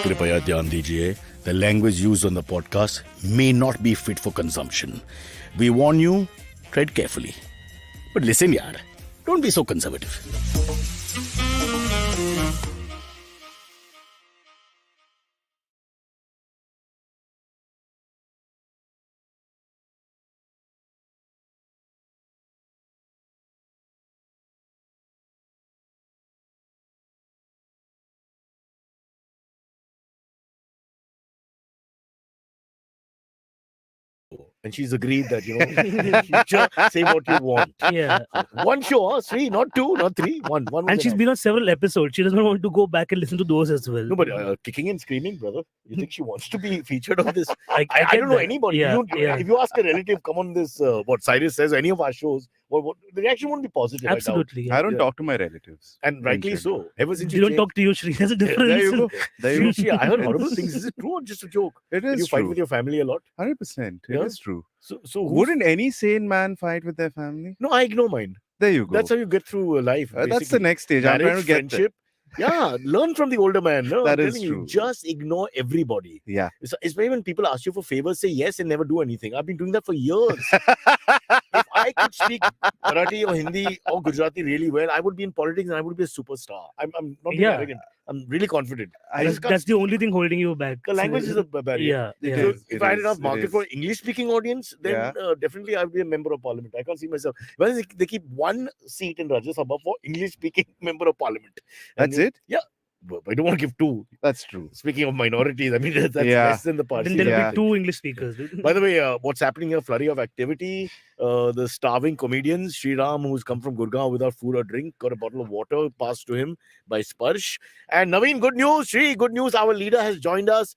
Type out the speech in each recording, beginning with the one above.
कृपया ध्यान दीजिए. The language used on the podcast may not be fit for consumption. We warn you, tread carefully. But listen, yaar, don't be so conservative. And she's agreed that, in the future, say what you want. Yeah. One show, huh? Three, not two, not three. One was And she's enough. been on several episodes. She doesn't want to go back and listen to those as well. No, but kicking and screaming, brother. You think she wants to be featured on this? I I get don't know that. anybody. Yeah, If you ask a relative, come on this, what Cyrus says, any of our shows, what the reaction won't be positive. Absolutely. I don't talk to my relatives. And rightly so. Ever since You don't talk to you, Shri. There's a difference. There you go. There you go. Seriously, I heard horrible things. Is it true or just a joke? It Do you is fight true. with your family a lot? 100%. It Yeah? is true. So who's- Wouldn't any sane man fight with their family? No, I ignore mine. There you go. That's how you get through life. That's the basically. next stage. I'm trying Marriage, to get there. friendship. Yeah, learn from the older man. No, That I'm is telling you, true. just ignore everybody. Yeah. It's when people ask you for favors, say yes and never do anything. I've been doing that for years. If I could speak Marathi or Hindi or Gujarati really well, I would be in politics and I would be a superstar. I'm not being Yeah. arrogant. I'm really confident. I That's, just can't. that's the only thing holding you back. The language is a barrier. Yeah. It yeah. is. If I had enough it market is. for English-speaking audience, then Yeah. definitely I would be a member of parliament. I can't see myself. Well, they keep one seat in Rajya Sabha for English-speaking member of parliament. And That's it? Yeah. But I don't want to give two. That's true. Speaking of minorities, I mean, that's Yeah. less than the party. Then there'll Yeah. be two English speakers. By the way, what's happening here? Flurry of activity. The starving comedians, Sri Ram, who's come from Gurgaon without food or drink, got a bottle of water passed to him by Sparsh. And Naveen, good news. Sri, good news. Our leader has joined us.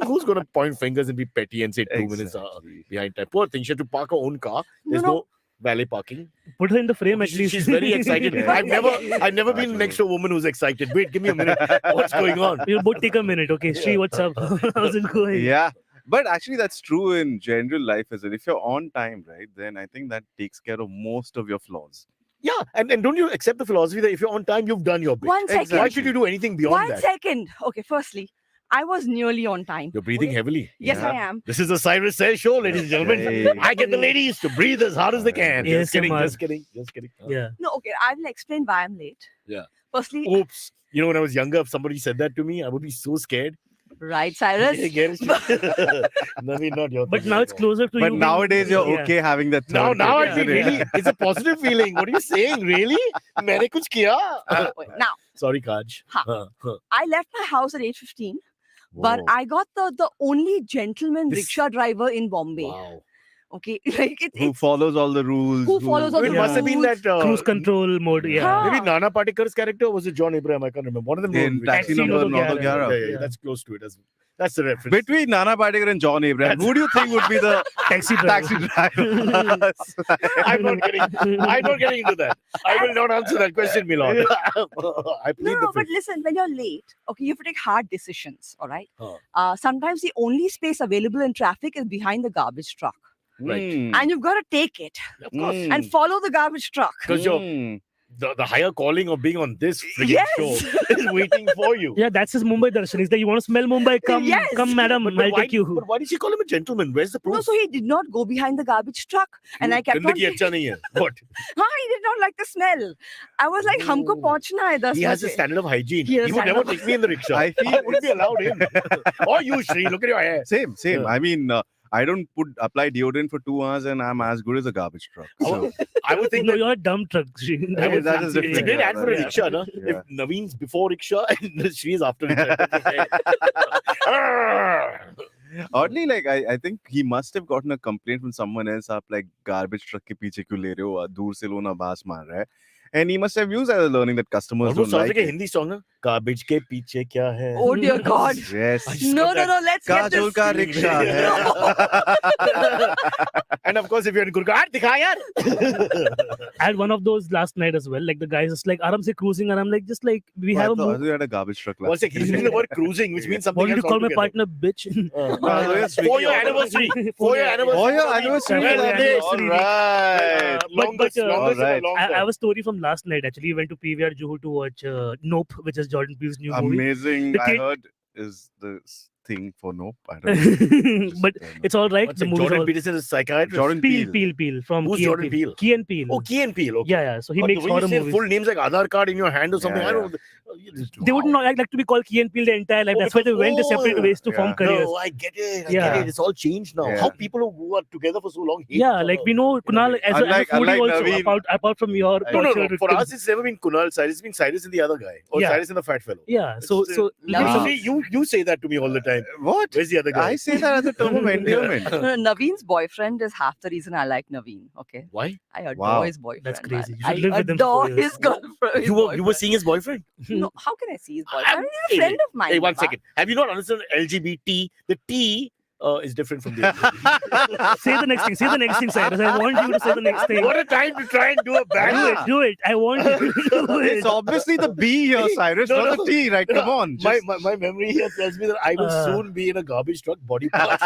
Who's going to point fingers and be petty and say 2 minutes Exactly. behind time? Poor thing. She had to park her own car. There's no valet parking. Put her in the frame at least. She's very excited. Yeah. I've never been next to a woman who's excited. Wait, give me a minute. What's going on? You'll both take a minute. Okay, Shri, what's up? How's it going? Yeah. But actually, that's true in general life as well. If you're on time, right, then I think that takes care of most of your flaws. Yeah, and don't you accept the philosophy that if you're on time, you've done your bit? One second. Why should you do anything beyond One that? second. Okay, firstly, I was nearly on time. You're breathing Okay. heavily. Yes, Yeah. I am. This is the Cyrus Says show, ladies and gentlemen. Hey. I get the ladies to breathe as hard as they can. Yes, Just kidding, Amar. just kidding, just kidding. Yeah. No, okay, I will explain why I'm late. Yeah. Firstly, Oops. You know, when I was younger, if somebody said that to me, I would be so scared. right, Cyrus? Hey, get it? Navi, not your But thing now it's anymore. closer to But you. nowadays, you're Yeah. okay having that. Now third I kid. feel really, it's a positive feeling. What are you saying? Really? मैंने कुछ किया? Now, Sorry, Kaj. Huh. I left my house at 8:15, but Whoa. I got the only gentleman This- rickshaw driver in Bombay. Wow. Okay, like Who follows all the rules. Who follows all It the must have been that Cruise control mode. Yeah. Huh. maybe Nana Patekar's character or was it John Abraham? I can't remember. One of them. In wrote Taxi Rickshaw. Number Number 911. Yeah, that's close to it. That's the reference. Between Nana Patekar and John Abraham, who do you think would be the Taxi driver. taxi driver? I'm not getting into that. I will not answer that question, Milord. I plead No, the no, but fifth. listen, when you're late, okay, you have to take hard decisions, all right? Huh. Sometimes the only space available in traffic is behind the garbage truck. Right. Hmm. And you've got to take it Of course. Mm. and follow the garbage truck. Because you're Hmm. the higher calling of being on this friggin' Yes. show is waiting for you. Yeah, that's his Mumbai darshan. He's like, you want to smell Mumbai? Come, Yes. come, madam. But I'll why, take you. but why did she call him a gentleman? Where's the proof? No, so he did not go behind the garbage truck. And I kept on... Gandagi अच्छा नहीं है. What? He did not like the smell. I was like, humko Oh. pahunchna hai 10 He has a baje." standard of hygiene. He He has a would never standard of- take me in the rickshaw. I feel I wouldn't be allowed in. Or you, Shri. Look at your hair. Same. Yeah. I mean, I don't apply deodorant for 2 hours and I'm as good as a garbage truck. So, I would think No, that you're a dumb truck. Shri. I mean, that is it's a different. great ad for a Yeah. rickshaw, no? Yeah. If Naveen's before rickshaw and Shri is after rickshaw. oddly, like I think he must have gotten a complaint from someone else. आप like garbage truck के पीछे क्यों ले रहे हो? दूर से लो ना बास मार रहा है. And he must have used as a learning that customers Almost don't sounds like like a it. Hindi song, na? Garbage के पीछे क्या है? Oh dear God. Yes. No, let's get Kajol this. का rickshaw है. And of course, if you're in Gurgaon, दिखा यार. I had one of those last night as well. Like the guys just like Aram se cruising, and I'm like, just like we I have a thought move. you had a garbage truck One last sec, he's using the word cruising, which means something What did you else call my altogether. partner, bitch? so you're speaking For your of- anniversary. For your anniversary. Oh, your anniversary. Well, Lovely. anniversary. All right. But, Longest all right. long I time. have a story from last night. Actually, we went to PVR Juhu to watch Nope, which has Jordan Peele's new movie. Amazing. The I kid- heard is the thing for nope. I don't know. But it's all right. What's The it? movie Jordan all Peterson is a psychiatrist. Jordan Peel from Who's Key Jordan and Peele? Peele? Key and Peele. Oh, Key and Peele. Okay. Yeah. So he makes when horror you say movies. full names like Aadhaar card in your hand or something, Yeah, I don't. They would not like to be called Key and Peele their entire life. Oh, That's why they went their separate oh, ways to yeah. form careers. No, I get it. I Yeah. get it. It's all changed now. Yeah. How people who are together for so long hate Yeah, each like other. we know Kunal as a Unlike foodie also. Naveen. Apart from your No, tortured For victim. us, it's never been Kunal Cyrus. It's been Cyrus and the other guy, or Yeah. Cyrus and the fat fellow. Yeah. So Naveen. You say that to me all the time. What? Where's the other guy? I say that as a term of endearment. Naveen's boyfriend is half the reason I like Naveen. Okay, Why? I adore Wow. his boyfriend. That's crazy. man. You should I live with them for adore 4 years. his girlfriend. You were seeing his boyfriend? No, how can I see his boyfriend? He's a Hey, friend of mine. Hey, one Papa. second. Have you not understood LGBT? The T is different from the LGBT. Say the next thing. Say the next thing, Cyrus. I want you to say the next thing. What a time to try and do a bad Do it. I want you to do It's it. obviously the B here, Cyrus, No, not no. the T, right? Come on. My memory here tells me that I will soon be in a garbage truck body parts.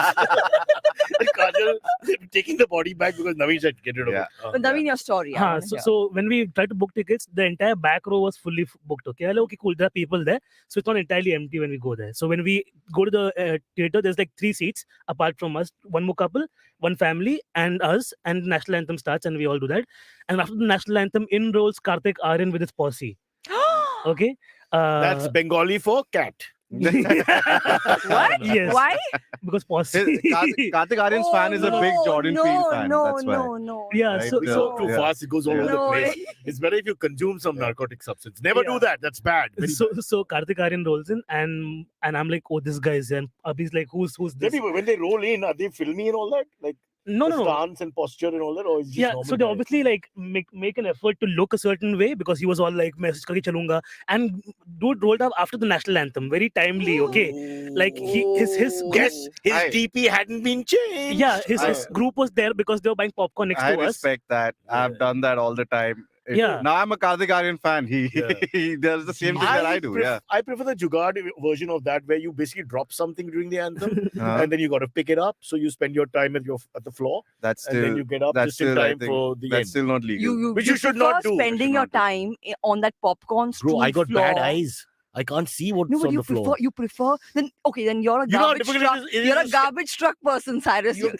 And Kajol taking the body back because Naveen said get rid of Yeah. it. But Naveen, your story. I Huh, wanna so, hear. so when we tried to book tickets, the entire back row was fully booked. Okay, I'm like, okay, cool. There are people there, so it's not entirely empty when we go there. So when we go to the theater, there's like 3 seats apart from us, one more couple, one family, and us. And the national anthem starts, and we all do that. And after the national anthem, in rolls Kartik Aaryan with his posse. Okay, That's Bengali for cat. What? Yes. Why? because posse. Kartik Aaryan's fan is a big Jordan Peele fan. That's why. No. Yeah, Right? so It's so too Yeah. fast, it goes all over the No. place. It's better if you consume some narcotic substance. Never do Yeah. that. That's bad. Very so Kartik Aaryan rolls in, and I'm like, oh, this guy is there. And Abhi's like, who's bad. this? Maybe when they roll in, are they filmy and all that? Like No, the no. stance and posture and all that? Or is it just Yeah, normal so they guy? obviously like make an effort to look a certain way because he was all like message karke chalunga, and dude rolled up after the national anthem, very timely. Okay, like his Yes, his I- DP hadn't been changed. yeah, his group was there because they were buying popcorn next I to us. respect that. I've done that all the time. Yeah. Now I'm a Kartik Aaryan fan. He does the same thing that I do. Yeah. I prefer the Jugaad version of that where you basically drop something during the anthem Uh-huh. and then you got to pick it up. So you spend your time at the floor That's and then still you get up that's just in still I time think for the that's end. still not legal. Which you should not prefer do. Spending your time on that popcorn stool Bro, I got floor. bad eyes. I can't see what's No, but on the floor. you prefer then okay, then you're a You know how garbage difficult truck. it is? You're a garbage truck person, Cyrus. You-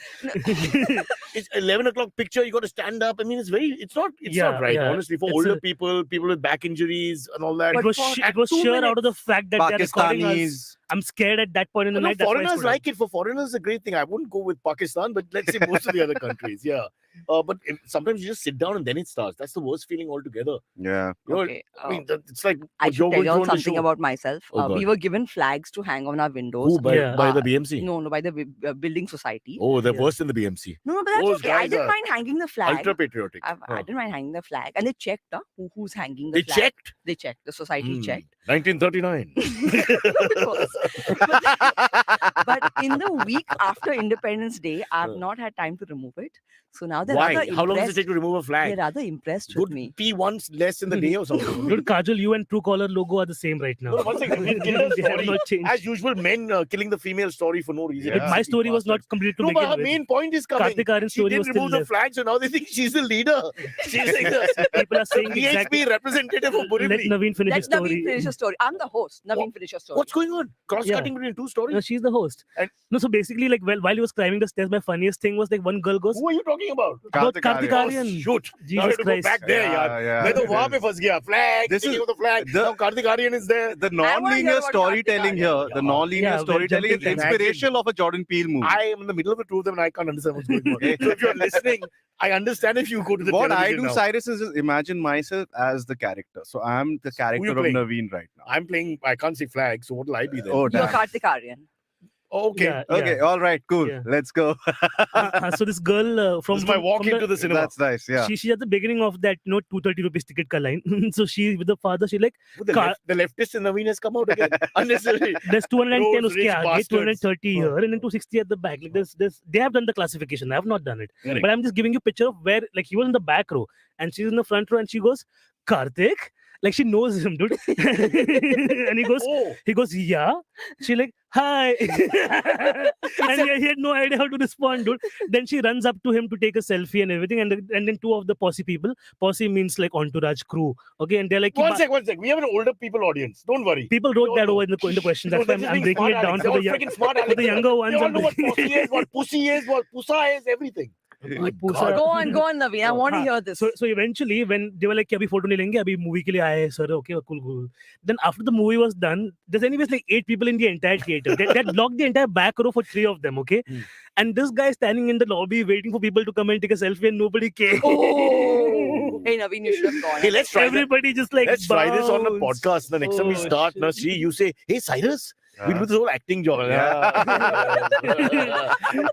It's 11 o'clock picture. You got to stand up. I mean, it's not Yeah, right. yeah. Honestly, for It's older a- people with back injuries and all that. it But was for- it was 2 sure out of the minutes. fact that they're recording us. Pakistanis. I'm scared at that point in the No, night. That's why I foreigners stood up. like it. For foreigners, it's a great thing. I wouldn't go with Pakistan, but let's say most of the other countries, yeah. But sometimes you just sit down and then it starts. That's the worst feeling altogether. Yeah. You know, Okay, I mean, it's like I what Joe should tell will you do all on the something show. about myself. Oh, We God. were given flags to hang on our windows. Who, by, Yeah. by the BMC? No, by the building society. Oh, they're Yeah. worse than the BMC. No, but that's Those okay. I guys didn't are mind hanging the flag. Ultra patriotic. I didn't mind hanging the flag, and they checked who's hanging the They flag. checked. They checked. The society Hmm. checked. 1939. Of course. But in the week after Independence Day, I've not had time to remove it. So now they're Why? rather How long does it impressed. take to remove a They're flag? rather impressed with Good me. pee once less in the day or something. Dude, Kajol, you and Truecaller logo are the same right now. No, one second. We killed a They have story. not changed. As usual, men killing the female story for no reason. Yeah. But my story was not completed to No, but begin her with. main point is coming. Kartik Aaryan's She story didn't was still remove the left. flag, so now they think she's the leader. She's like the People are saying PHP exactly. representative of Let Borivali. Naveen finish Let his story. Naveen finish your story. I'm the host. Naveen, finish your story. What's going on? Cross-cutting between two stories? No, she's the host. And- No, so basically, like, while he was climbing the stairs, my funniest thing was like one girl goes, Who are you talking about? about Kartik Kartik Aaryan. Aaryan. Shoot. Now I Jesus have to go Christ. back there, yaar. मैं तो वहाँ पे फंस गया. Flag. This Speaking is- of the flag. the- Now Kartik Aaryan is there. The wanna hear non-linear about storytelling Kartik here, Aaryan. the non-linear Yeah, we're storytelling is jumping to inspirational of a Jordan Peele movie. I am in the middle of the two of them and I can't understand what's going on. So if you're listening, I understand if you go to the What I television do, now. Cyrus, is just imagine myself as the character. So I'm the character of playing? Naveen right now. I'm playing, I can't say flag, so what will I be then? Oh, You're damn. Kartik Aaryan. Oh, okay. Yeah, Okay, yeah. all right, cool. Yeah. Let's go. So this girl from This is my walk from into the cinema. That's nice. Yeah. She's at the beginning of that 230 rupees ticket ka line. So she with the father, she's like, The leftist in Naveen has come out again. Unnecessary. there's 210 Those uske rich aage, bastards. 230 here, and then 260 at the back. Like this, they have done the classification. I have not done it. Correct. But I'm just giving you a picture of where, like, he was in the back row and she's in the front row, and she goes, Kartik. Like she knows him, dude. And he goes, yeah. She like, hi. And he had no idea how to respond, dude. Then she runs up to him to take a selfie and everything. And then two of the posse people, posse means like entourage crew. Okay. And they're like, One sec. We have an older people audience. Don't worry. people wrote Don't that know. over in the question. No, That's why they're I'm just breaking being it smart, down Alex. for They're all freaking smart, for the Alex. younger ones. They all I'm know what breaking- posse is, what pussy is, what pussa is, everything. My Pussa. God. Go on, Naveen. I want to hear this. So eventually, when they were like, "Abhi photo nahi lenge, abhi movie ke liye aaye, sir." Okay, cool. Then after the movie was done, there's anyways like 8 people in the entire theater. They blocked the entire back row for 3 of them. Okay, and this guy standing in the lobby waiting for people to come and take a selfie, and nobody came. Oh. Hey, Naveen, you should have gone. Hey, let's try that. Everybody just like Let's try this on the bounced. podcast. The next time we Oh, start, shit. Sri, you say, "Hey, Cyrus, we do this whole acting job."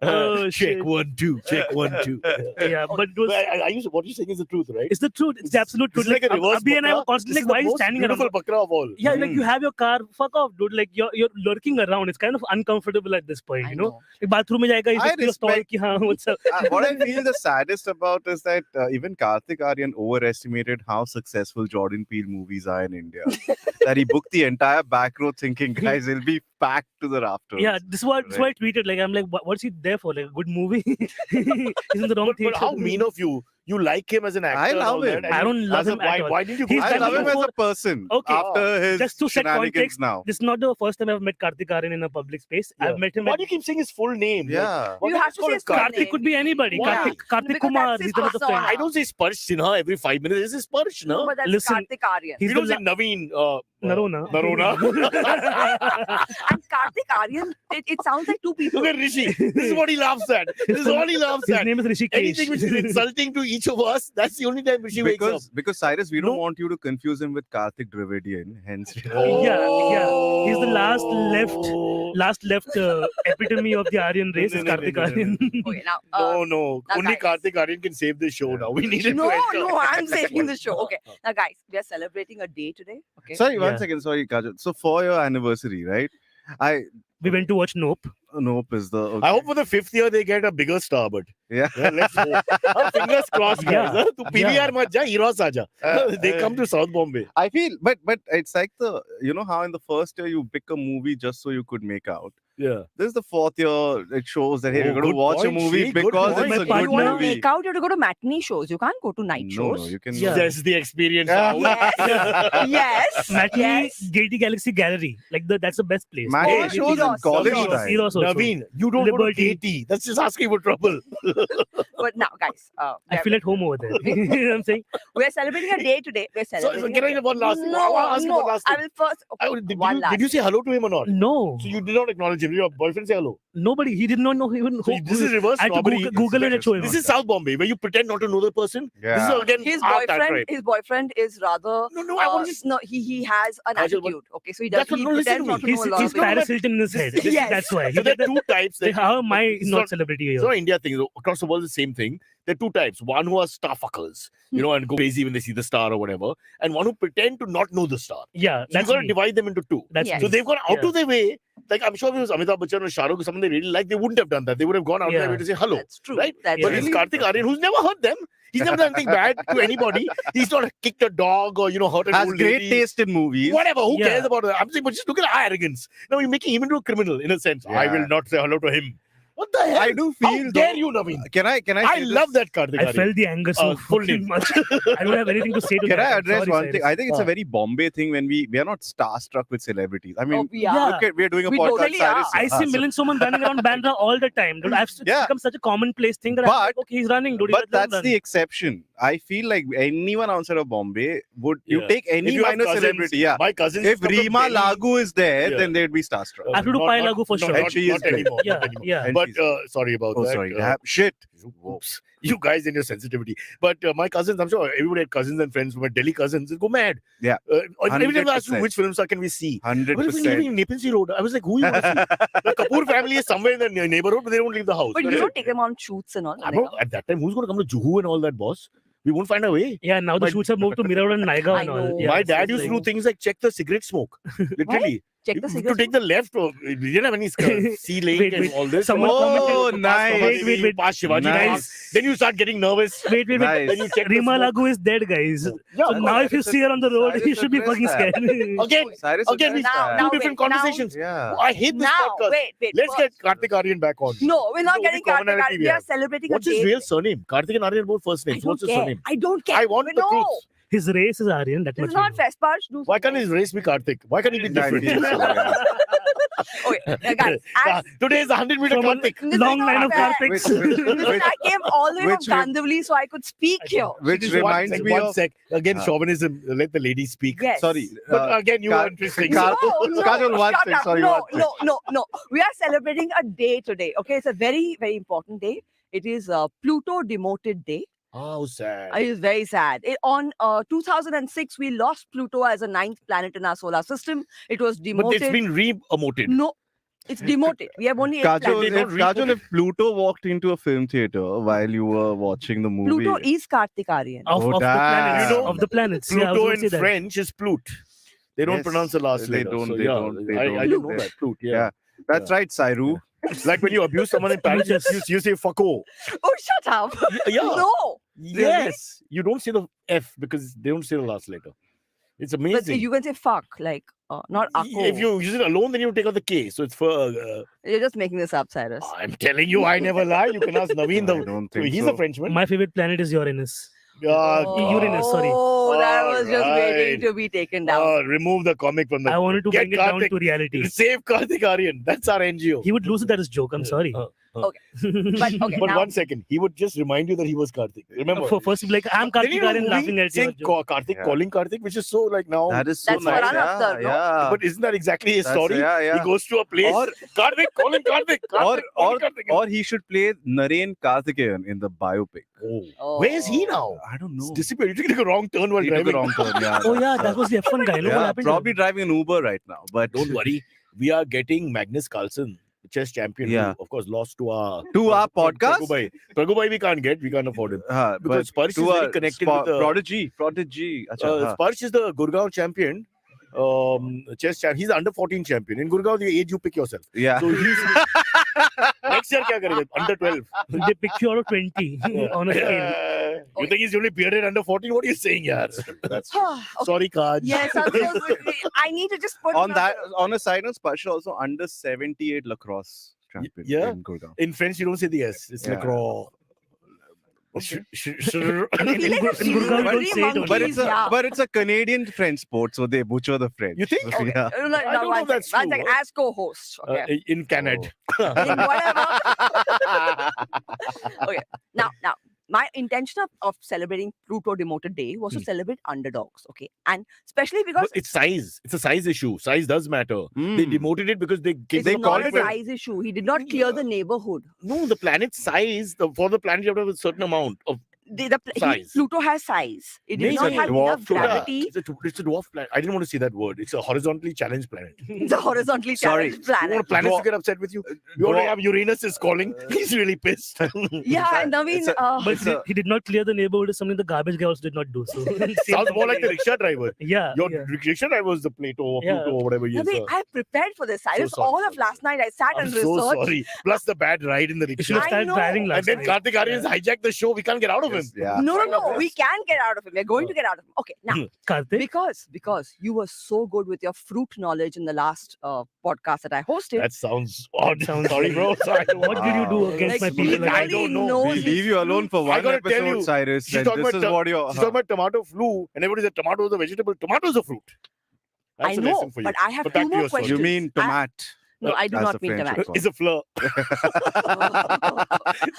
Oh, Check shit. 1, 2. Check 1, 2. Yeah, but it was, What you're saying is the truth, right? it's the truth. It's the absolute truth. It's like a reverse Abhi and I were bakra. constantly This like, why is is the he most standing around? beautiful bakra of all. Yeah, like you have your car, fuck off, dude. Like you're lurking around. It's kind of uncomfortable at this point, I you know. know. Like bathroom mein jayega, he's I just your stall respect- ki, haan, what's up? What I feel the saddest about is that even Kartik Aaryan overestimated how successful Jordan Peele movies are in India. That he booked the entire back row thinking, guys, it'll be packed to the rafters. Yeah, this is what I tweeted. Like I'm like, what's he there for? Like a good movie? He's in the wrong theater. But how mean of you. You like him as an actor. I and love all that, him. and I you- don't love as a- him at all. Why did you go? He's I done love him as before- a person. Okay. After his Just to set shenanigans context, now. this is not the first time I've met Kartik Aaryan in a public space. Yeah. I've met him Why at do you keep saying his full name? Yeah. What You is have it to called? say his full Kartik. Kartik could be anybody. Why? Kartik Because Kumar. that's his He's another persona. friend. I don't say Sparsh Sinha every 5 minutes. This is Sparsh, No, no? but that's Listen, Kartik Aaryan. He's We don't the say Naveen. Narona. Narona. And Kartik Aaryan, it sounds like two people. Look at Rishi. This is what he laughs at. This is all he laughs His at. name is Rishikesh. Anything which is insulting to each of us, that's the only time Rishi wakes up. Because Cyrus, we don't No. want you to confuse him with Kartik Dravidian. Hence, Yeah. He's the last left epitome of the Aryan race is No, Kartik no. Aryan. Okay, now. No. now Only guys. Kartik Aaryan can save this show now. We need it No, to enter. no, I'm saving the show. Okay. Now, guys, we are celebrating a day today. Okay. sorry, one Yeah. second. Sorry, Kajol. So for your anniversary, right? We went to watch Nope. Nope is the. Okay. I hope for the 5th year they get a bigger star, but Yeah. let's hope. Fingers crossed, guys. Yeah. Tu PVR mat ja, Heroes aaja. They come to South Bombay. I feel, but it's like how in the first year you pick a movie just so you could make out. Yeah. This is the 4th year. It shows that hey, Oh, you're going to good watch a point, movie Shri, good because point. it's a My good partner- You want to movie. make out, you have to go to matinee shows. You can't go to night No, shows. you can. Yeah. That's the experience. Yeah. now. Yes. Matinee Yes. Gaiety Galaxy Gallery. Like that's the best place. Matinee Oh, shows in Heroes. college Heroes. time. Heroes also. Naveen, you don't go to Liberty. KT. That's just asking for trouble. But now, guys, I feel at home over there. You know what I'm saying? we're celebrating a day today. We're So, celebrating. can a I day. have one last thing? No, I'll ask you one last I thing. will first. One last Did you say hello to him or not? No. So you did not acknowledge him. Did your boyfriend say hello? Nobody. He did not know even So who. this is reverse I had to robbery. Google it and show him. This is South Bombay, where you pretend not to know the person. Yeah. This is again His art act, boyfriend, right? his boyfriend is rather. No, I want to just. No, he has an Kajol, but- attitude. Okay, so he does. That's what- He no, listen to pretends me. not to know a lot He's of things. Paris Hilton in his head. Yes. That's why. So there are two types. How am I It's not not- celebrity It's here? not India thing. Across the world, the same thing. There are two types. One who are star fuckers, and go crazy when they see the star or whatever, and one who pretend to not know the star. Yeah, So that's you got to me. divide them into two. That's Yes. So me. they've gone out Yeah. of their way. Like I'm sure if it was Amitabh Bachchan or Shah Rukh, someone they really like, they wouldn't have done that. They would have gone out of their Yeah. way to say hello. That's true. Right? That's But Yeah. it's Kartik Aaryan, who's never hurt them. He's never done anything bad to anybody. He's not kicked a dog or hurt an Has old great lady. taste in movies. Whatever, who Yeah. cares about that? I'm saying, but just look at our arrogance. Now you're making him into a criminal in a sense. I Yeah. will not say hello to him. What the hell? I do How feel. dare though- you, Naveen? Can I? I say love this? that Kartik I Aaryan. felt the anger so full fucking name. much. I don't have anything to say to Can that. I I'm address sorry, one thing? Cyrus. I think it's a very Bombay thing when we are not starstruck with celebrities. I mean, Oh, we are. look at we're doing a We podcast. totally Cyrus, are. I see Milind Soman running around Bandra all the time. Dude, it's Yeah. become such a commonplace thing that I'm But- like, okay, he's running, dude. But Let him that's run. the exception. I feel like anyone outside of Bombay would you Yeah. take If any you have minor cousins, celebrity. Yeah. My cousins. If come from Rima Delhi. Lagu is there, Yeah. then they'd be starstruck. I have to do Pai Lagu for sure. And she is not great. anymore. Yeah, not anymore. yeah. And But she's- sorry about Oh, that. sorry. Shit. Oops. You guys and your sensitivity. But my cousins, I'm sure everybody had cousins and friends who were Delhi cousins. They go mad. Yeah. Every time I ask you 100%. which films can we see? But if we're 100%. living in Nepean Sea Road, I was like, who you want to see? The Kapoor family is somewhere in the neighborhood, but they don't leave the house. But you don't take them on shoots and all. I don't, at that time, who's going to come to Juhu and all that, boss? We won't find a way. Yeah, now the My- shoots have moved to Mirror and Naiga I and know. all. Yeah, My it's dad just used to do like- things like check the cigarette smoke. Literally. Check the To cigarettes. take the left, we didn't have any sea lake Wait, and wait. all this. Someone Oh, commented- nice. Wait, wait. Past Shivaji Nice. Park. Then you start getting nervous. Wait. Nice. Then you check the Rima smoke. Lagu is dead, guys. Yeah, So now if you see her on the road, Cyrus you should be addressed fucking that. scared. Again, Cyrus again, we addressed Now- that. two now- different wait, now- conversations. Yeah. I hate this Now, podcast. wait. Let's get first- Kartik Aaryan back on. No, we're not The getting only Kartik commonality Aaryan. we We are have. celebrating What's a his date. real surname? Kartik and Aaryan both first I names. don't What's his care. surname? I don't care. I want the no. truth. His race is Aryan. That This much. is we not know. Fesparge. Do Why can't his race be Kartik? Why can't he be I different? think so, yeah. Okay, guys. As, Today is the 100-meter From a Kartik. this is long not line of fair. Kartiks. Which- I came all the way which from Kandivali so I could speak here. Which Just reminds one sec, me one of. sec. Again, Uh, chauvinism. Let the lady speak. Yes. Sorry. But again, you Ka- are interesting. Ka- No, Kajol, one shut thing, up. sorry, no, one thing. no. We are celebrating a day today. Okay, it's a very, very important day. It is Pluto Demoted Day. How sad. It is very sad. On 2006, we lost Pluto as a ninth planet in our solar system. It was But demoted. it's been re-emoted. No, it's demoted. We have only 8 Kajol, planets. don't Kajol, if Pluto walked into a film theater while you were watching the movie, Pluto is Kartik Aaryan. Of, Oh, of the planets. damn. You know, of the planets. Yeah, I was Pluto gonna say in that. French is Plute. They don't Yes, pronounce the last they letter. don't, So, they yeah, don't, they I don't. didn't know Yeah. that. Plute, yeah. Yeah. that's right, Cyru. Like when you abuse someone in Paris, you say fucko. Oh, shut up. Yeah. No. Yes. You don't say the F because they don't say the last letter. It's But amazing. you can say fuck, like, not akko. If you use it alone, then you take out the K. So it's for. You're just making this up, Cyrus. I'm telling you, I never lie. You can ask Naveen. I don't think He's so. a Frenchman. My favorite planet is Uranus. God. Uranus, sorry. Oh, that was just waiting Alright. to be taken down. Remove the comic from the. I wanted to Get bring it down Kartik. to reality. Save Kartik Aaryan. That's our NGO. He would lose it at his joke. I'm sorry. But okay, But now, one second, he would just remind you that he was Kartik. Remember? First, he'd be like, I'm Then Kartik you know Aaryan movie laughing at saying you. Kartik, Yeah. calling Kartik, which is so like now. That is so That's nice. Farhan Akhtar, no? Yeah. But isn't that exactly his That's- story? Yeah. He goes to a place. Or- Kartik, calling Kartik. Kartik, calling Kartik. Or he should play Naren Karthikeyan in the biopic. Oh. Where is he now? I don't know. He's disappeared. You took a wrong turn while He took driving. a wrong turn. Yeah. Oh, yeah, that was the F1 guy. Look what Yeah, happened to probably him. driving an Uber right now. But Don't worry. We are getting Magnus Carlsen, the chess champion. Yeah. Who, of course, lost to our podcast. Prabhubai, we can't get. We can't afford him. But Because Sparsh is to very a connected with the. prodigy. Acha, Sparsh is the Gurgaon champion. Chess champion. He's the under 14 champion. In Gurgaon, the age you pick yourself. yeah. So he's next year क्या करेंगे? Under 12. They pick you out of 20 on a scale. You think he's only bearded under 14? What are you saying, yaar? That's Okay. Sorry, Kaj. Yes, I'm so sorry. I need to just put on another- that. On a side note, Sparsh also under 78 lacrosse champion. Yeah. in Gurgaon. In French, you don't say the S. It's Yeah. lacrosse. In feel like Gurgaon, a you don't three say it only. But it's a Yeah. but it's a Canadian French sport, so they butcher the French. You think? Okay. Yeah. No, I don't know one if that's second. One true. second. As co-host. Okay. In Canada. In whatever. Okay. Now, my intention of celebrating Pluto Demoted Day was to celebrate underdogs. Okay. And especially because But it's size. It's a size issue. Size does matter. They Mm. demoted it because they it's they not called a it. size issue. He did not clear the neighborhood. No, the planet size. For the planet, you have to have a certain amount of Size. Pluto has size. It did Nature, not have dwarf enough Pluto. gravity. It's a dwarf planet. I didn't want to say that word. It's a horizontally challenged planet. It's a horizontally Sorry. challenged You planet. want planets to Dwarf- get upset with you? You already dwarf- have Uranus is calling. He's really pissed. Yeah, and Naveen, It's a- But It's a- he did not clear the neighborhood. Is something the garbage guy also did not do. So Sounds more like the rickshaw driver. Yeah. Your yeah. rickshaw driver was the Pluto or Yeah. Pluto or whatever he is. Naveen, I prepared for this. I was sorry, all of sorry. last night. I sat I'm and so researched. sorry. Plus the bad ride in the You should have rickshaw. I started know. driving And last then night. Kartik Aaryan's hijacked the show. We can't get out of him. Yeah. No. We can get out of him. We're going to get out of him. Okay, now Kartik, because you were so good with your fruit knowledge in the last podcast that I hosted. That sounds odd. Sounds Sorry, bro. Sorry. what did you do Wow. against Like, my people? I really don't know. knows We his leave you alone for I one gotta tell episode, you, Cyrus. she's And talking this about is what you're. She's talking about tomato flu, and everybody said tomato is a vegetable. Tomato is a fruit. That's I a know, lesson for you. but I have But two back to more your story. You questions. mean tomate? No, I do as not the mean French tomato. would call It's a fleur.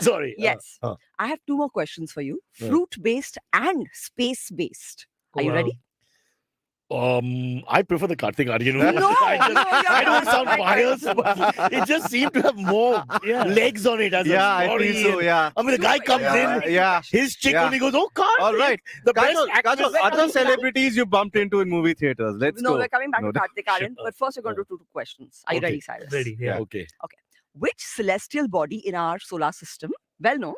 Sorry. Yes. uh. I have two more questions for you. Yeah. Fruit-based and space-based. Are you Wow. ready? I prefer the Kartik Aaryan. No, one. I, just, no, you're I don't not sound right. biased, but it just seemed to have more Yeah. legs on it as Yeah, a I story. think so. and- Yeah. I mean, the guy comes Yeah. in, Yeah. his chick Yeah. only goes, "Oh, Kartik, All right. the best Kajol, actress." other celebrities you bumped into in movie theaters. Let's No, go. we're coming back No, to Kartik Aaryan, Sure. but first we're going to do two questions. Are you Okay. ready, Cyrus? Ready? Yeah. Okay. Which celestial body in our solar system, well known,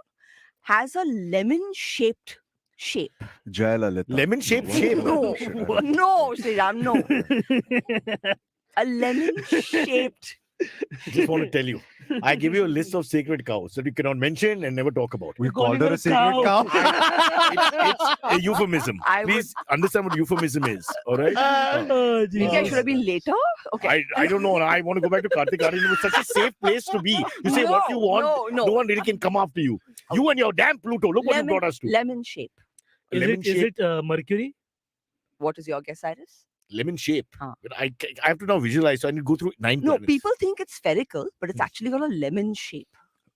has a lemon-shaped shape? Jai Lalita. Lemon-shaped No, shape. what? No, Shut up. no, Sriram, no. A lemon-shaped. Just want to tell you, I give you a list of sacred cows that you cannot mention and never talk about. We You're calling called her her a sacred cow. cow. It's a euphemism. I would- Please understand what euphemism is. All right. Oh, Maybe I Jesus. should have been later. Okay. I don't know. I want to go back to Kartik Aaryan. It was such a safe place to be. You say what you want. No. No one really can come after you. You and your damn Pluto. Look what you brought us to. Lemon shape. Lemon Is shape. it Mercury? What is your guess, Cyrus? Lemon shape. Huh. I have to now visualize. So I need to go through 9 No, planets. people think it's spherical, but it's actually got a lemon shape.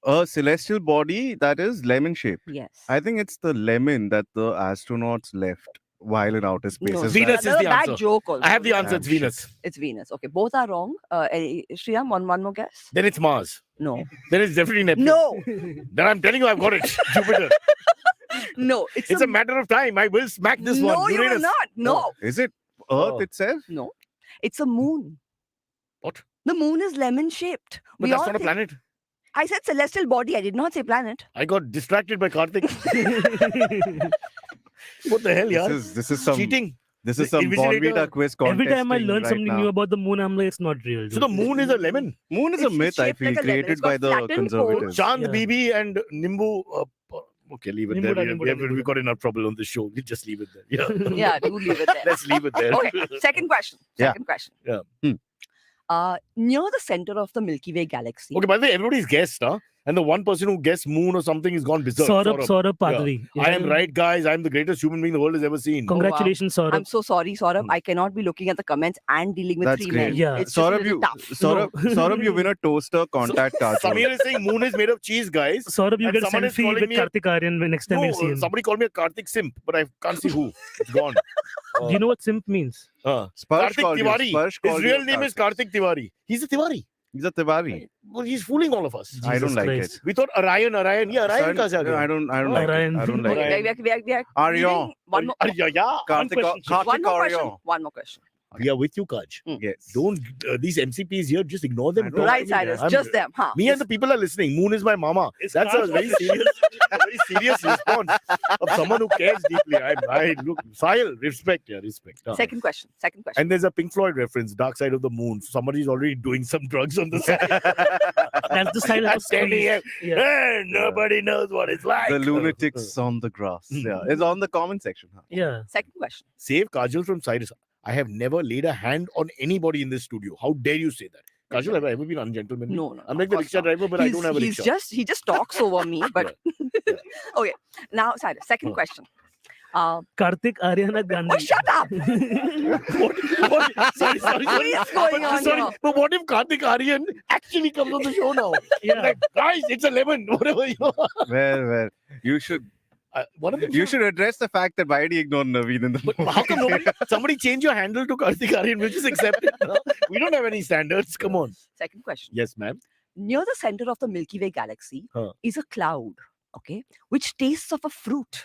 A celestial body that is lemon shaped. Yes. I think it's the lemon that the astronauts left while in outer space. No, Is Venus that- is the bad answer. joke also. I have the answer. Damn It's shit. Venus. It's Venus. Okay, both are wrong. Sriram, one more guess? Then it's Mars. No. Then it's definitely Neptune. No. Then I'm telling you, I've got it. Jupiter. No. It's a matter of time. I will smack this no, one. you will Uranus. not. No. Is it Earth Oh. itself? No. It's a moon. What? The moon is lemon shaped. But that's not a planet. I said celestial body. I did not say planet. I got distracted by Kartik. What the hell, yeah? This is some Cheating. this is The some invigilator- Bonvita quiz contest. Every time I learn right something now. new about the moon, I'm like, it's not real. So the moon is a lemon. Moon is a It's myth, I shaped feel, like a lemon. created It's by got the flattened conservatives. Chand, Yeah. Bibi, and Nimbu. Okay, leave it there. Nimbuda. We got enough trouble on this show. We just leave it there. Yeah. Yeah, do leave it there. Let's leave it there. Okay, second question. Yeah. Second question. Yeah. Near the center of the Milky Way galaxy. Okay, by the way, everybody's guessed, huh? And the one person who guessed moon or something is gone berserk. Saurabh Padri. I am right, guys. I'm the greatest human being the world has ever seen. Congratulations, Saurabh. I'm so sorry, Saurabh. I cannot be looking at the comments and dealing with That's three great. men. Yeah. It's just a Saurabh, little you, tough. Saurabh, you win a toaster. Contact Kajol. Samir is saying moon is made of cheese, guys. Saurabh, you And get a someone is selfie calling with me a- Kartik Aaryan next time No, you see him. somebody called me a Kartik simp, but I can't see who. It's gone. Do you know what simp means? Sparsh Kartik called you. Tiwari. Sparsh His called real you name is Kartik. Kartik Tiwari. He's a Tiwari. He's a Tiwari. Well, he's fooling all of us. I don't Jesus like Christ. it. We thought Arayan. Yeah, Arayan Son, kahan se aa gaya? I don't Oh, like Ryan. it. I don't like Okay, it. we are Aryan. leaving one more, Yeah. Kartik question. Kartik one more question. Aaryan. One more question. We are with you, Kaj. Yes. Don't these MCPs here, just ignore them. I Don't don't Right, like Cyrus. I'm- Just them, huh? Me and the people are listening. Moon is my mama. It's That's a Kar's very serious response of someone who cares deeply. I look, Sahil, respect, yeah, respect. Second question. Second question. And there's a Pink Floyd reference, Dark Side of the Moon. Somebody's already doing some drugs on the side. That's the style of At 10 a.m. Yeah. Hey, nobody knows what it's like. The lunatics on the grass. Yeah, it's on the comment section. Huh? Yeah. Second question. Save Kajol from Cyrus. I have never laid a hand on anybody in this studio. How dare you say that? Kajol, have I ever been ungentlemanly? No. I'm like the of course rickshaw not. driver, but I don't have a rickshaw. He just talks over me. But okay. Now, Cyrus. Second question. Kartik Aaryan Gandhi. Oh, shut up! Sorry. What is going on Sorry, here? but what if Kartik Aaryan actually comes on the show now? Yeah. Like, guys, it's a lemon. Whatever you know. Well, you should One of them should address the fact that why did he ignore Naveen in the But how come somebody change your handle to Kartik Aaryan? We'll just accept it. No? We don't have any standards. Come on. Second question. Yes, ma'am. Near the center of the Milky Way galaxy Huh. is a cloud, okay, which tastes of a fruit.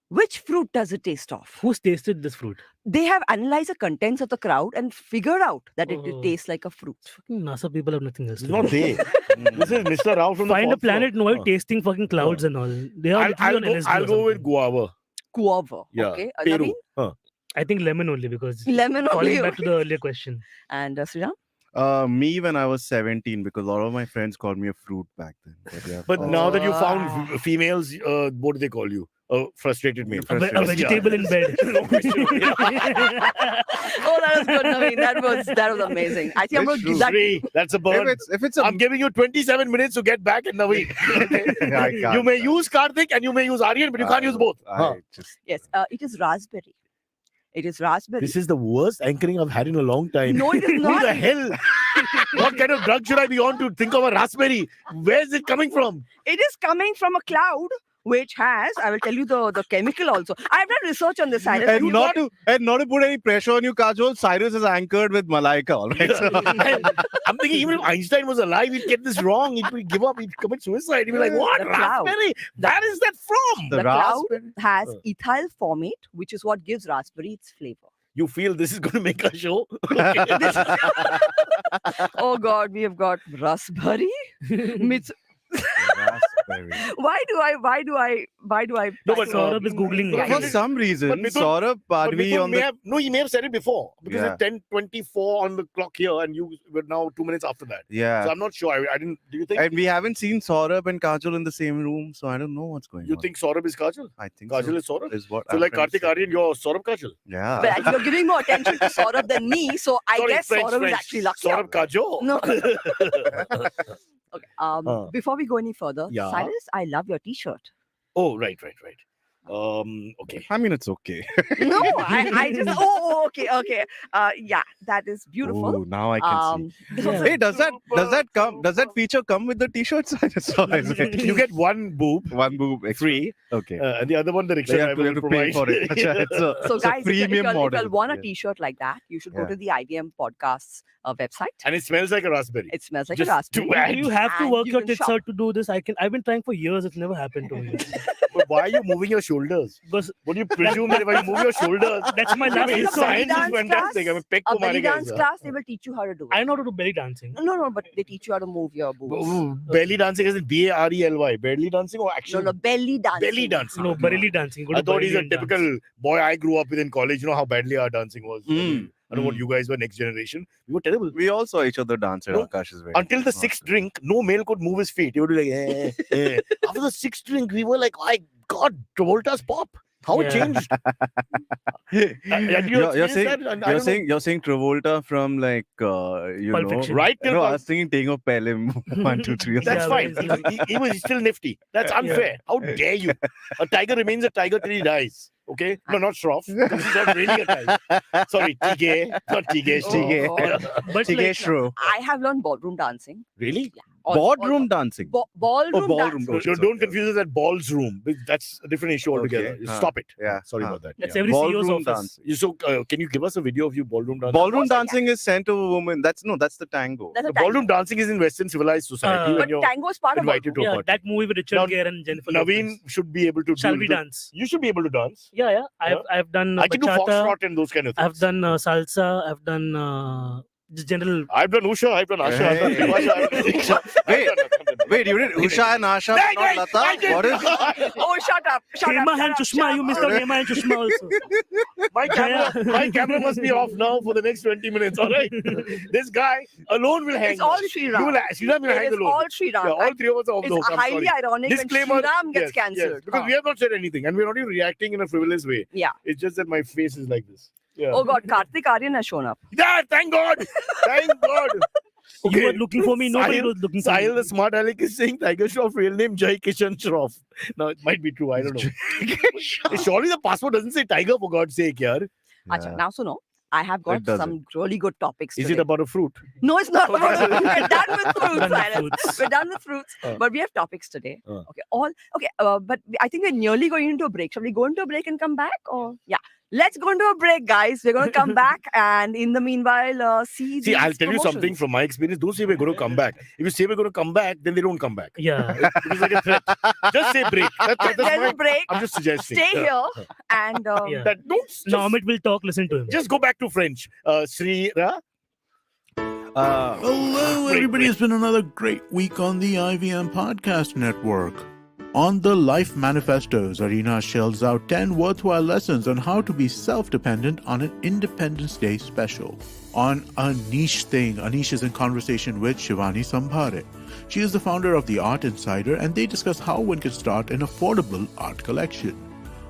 Which fruit does it taste of? Who's tasted this fruit? They have analyzed the contents of the cloud and figured out that it Oh. tastes like a fruit. Fucking NASA people have nothing else It's to not do. they. This is Mr. Rao from Find the a planet and avoid tasting fucking clouds and all. They are I'll literally on go, LSD I'll or go with something. guava. Guava. Yeah. Okay. Peru. Naveen? Huh. I think lemon only because Lemon calling only. back to the earlier question. And Sriram? Me when I was 17, because a lot of my friends called me a fruit back then. Yeah. But now that you Ah. found females, what do they call you? Frustrated male. A, a vegetable in bed. No question. Yeah. Oh, that was good, Naveen. That was amazing. I think I'm going It's to give true. that. Three. That's a bird. if it's a I'm giving you 27 minutes to get back at Naveen. I can't. You may use Karthik and you may use Aryan, but you can't use both. Huh. Yes, it is raspberry. It is raspberry. This is the worst anchoring I've had in a long time. No, it is Who not. the hell? What kind of drug should I be on to think of a raspberry? Where's it coming from? It is coming from a cloud which has, I will tell you the chemical also. I have done research on this, Cyrus. And You not to put any pressure on you, Kajol, Cyrus is anchored with Malaika, all right? So- And I'm thinking even if Einstein was alive, he'd get this wrong. He'd give up. He'd commit suicide. He'd be like, what? The cloud. Raspberry? Where is that from? The cloud raspberry? has Uh. ethyl formate, which is what gives raspberry its flavor. You feel this is going to make a show? Okay. Oh God, we have got raspberry. Mits- Why do I? No, but Saurabh is Googling Yeah, it. For some reason, But Mithun- Saurabh But Padvi Mithun on may the... have, no, he may have said it before because Yeah. it's 10:24 on the clock here, and you were now 2 minutes after that. Yeah. So I'm not sure. I didn't. Do you think? And we haven't seen Saurabh and Kajol in the same room, so I don't know what's going You on. think Saurabh is Kajol? I think Kajol so. is Saurabh? Is what So I'm like trying to Kartik say. Aaryan, you're Saurabh Kajol. Yeah. But you're giving more attention to Saurabh than me, so I Sorry, guess French, Saurabh French. is actually lucky. Saurabh Kajol. No. Okay. Before we go any further, Yeah. Cyrus, I love your T-shirt. Oh, right. Okay. I mean, it's okay. No, I just. Okay. Yeah, that is beautiful. Oh, now I can see. This Yeah. was a- Hey, does that feature come with the t-shirts? I just saw it. You get one boob One boob extra. free, Okay. and the other one the rickshaw So you have driver to will pay provide. for it. Acha, it's a, So it's a guys, if premium you model. want a Yeah. T-shirt like that, you should go Yeah. to the IVM Podcast's website. And it smells like a raspberry. It smells like Just a raspberry. to add- You have to And work you your can tits shop. out to do this. I've been trying for years. It's never happened to me. But why are you moving your shoulders? Because What do you presume that if I move your shoulders? that's my I last mean, in a resort. science is dance fantastic. I class, mean, peck A ko belly marega dance aisa. class, they will teach you how to do it. I know how to do belly dancing. No, but they teach you how to move your boobs. Ooh, belly dancing is Barely. Belly dancing or action? No, belly dancing. Belly dancing. No, barely dancing. Go I to thought he's Bareilly a and dance. typical boy I grew up with in college. You know how badly our dancing was. I don't know what Mm. you guys were next generation. We were terrible. We all saw each other dance at No, Akash's wedding. Until the sixth drink, no male could move his feet. He would be like, After the sixth drink, we were like, my God, Travolta's pop. How it Yeah. changed. You're saying Travolta from like you Pulp know Fiction. Right till No, I Pulp- was thinking Taking of Pelham 1, 2, 3 or That's Yeah, fine. very He was still nifty. That's unfair. How dare you? A tiger remains a tiger till he dies. Okay? No, not Shroff. Because he's not really a tiger. Sorry, Tige. Not Tige. Oh, Tige. God. But like, Tigeshro. I have learned ballroom dancing. Really? Boardroom dancing. Ballroom Oh, ballroom. dancing. So don't confuse us at Ball's room. That's a different issue altogether. Okay. Stop it. Yeah. Sorry about that. that's Yeah. every CEO's Ballroom office. dancing. So, can you give us a video of you ballroom dancing? Ballroom course I dancing is sent to a woman. That's the tango. That's a The ballroom tango. dancing is in Western civilized society. Uh, when But you're tango is part of invited to a Yeah, party. that movie with Richard Now, Gere and Jennifer Naveen Lopez. should be able to Shall do we the- dance? You should be able to dance. Yeah. Yeah. I've done I can do bachata. foxtrot and those kind of things. I've done salsa. I've done just general. I've done Usha. I've done Asha. I've done Hey. Vipasha, I've done Diksha. I've done- Wait, you did Usha and Asha, Hey, but not hey, I Lata? did- What is Oh, shut up. Hema and Chushma. You missed out Hema and Chushma also. My camera must be off now for the next 20 minutes. All right. This guy alone will hang. It's all now. Sri You Ram. will, Sriram will It hang is alone. all Sri Ram. Yeah, all three of us are off the It's hook. I'm highly sorry. ironic Disclaimer, when Sri Ram gets yes, cancelled. yes, because we have not said anything and we're not even reacting in a frivolous way. Yeah. It's just that my face is like this. Yeah. Oh God, Kartik Aaryan has shown up. Yeah, thank God. Thank God. You were looking for me. Nobody Sahil- was looking for Sahil, me. the smart aleck, is saying Tiger Shroff real name Jai Kishan Shroff. Now it might be true. I don't know. Surely the passport doesn't say Tiger, for God's sake, yaar. Acha, now so no. I have got It doesn't. some really good topics Is today. it about a fruit? No, it's not. We're done with fruits, Done with Cyrus. fruits. We're done with fruits. Uh. But we have topics today. Uh. Okay. But I think we're nearly going into a break. Shall we go into a break and come back? Or yeah. Let's go into a break, guys. We're going to come back, and in the meanwhile, see. See, these I'll tell you something promotions. from my experience. Don't say we're going to come back. If you say we're going to come back, then they don't come back. Yeah. It's like a threat. Just say break. That's There's my, a break. I'm just suggesting. Stay Yeah. here, and Yeah. That don't just, Now Amit will talk. Listen to him. just go back to French. Sri Ra. Hello, Great, everybody. great. It's been another great week on the IVM Podcast Network. On the Life Manifestos, Arena shells out 10 worthwhile lessons on how to be self-dependent on an Independence Day special. On A Niche Thing, Anish is in conversation with Shivani Sambhare. She is the founder of The Art Insider, and they discuss how one can start an affordable art collection.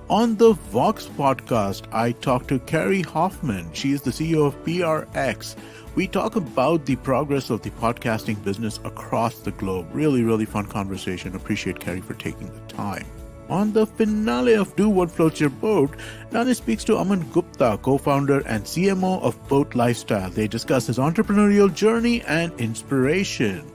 On the Vox podcast, I talked to Carrie Hoffman. She is the CEO of PRX. We talk about the progress of the podcasting business across the globe. Really, really fun conversation. Appreciate Carrie for taking the time. On the finale of Do What Floats Your Boat, Nani speaks to Aman Gupta, co-founder and CMO of Boat Lifestyle. They discuss his entrepreneurial journey and inspiration.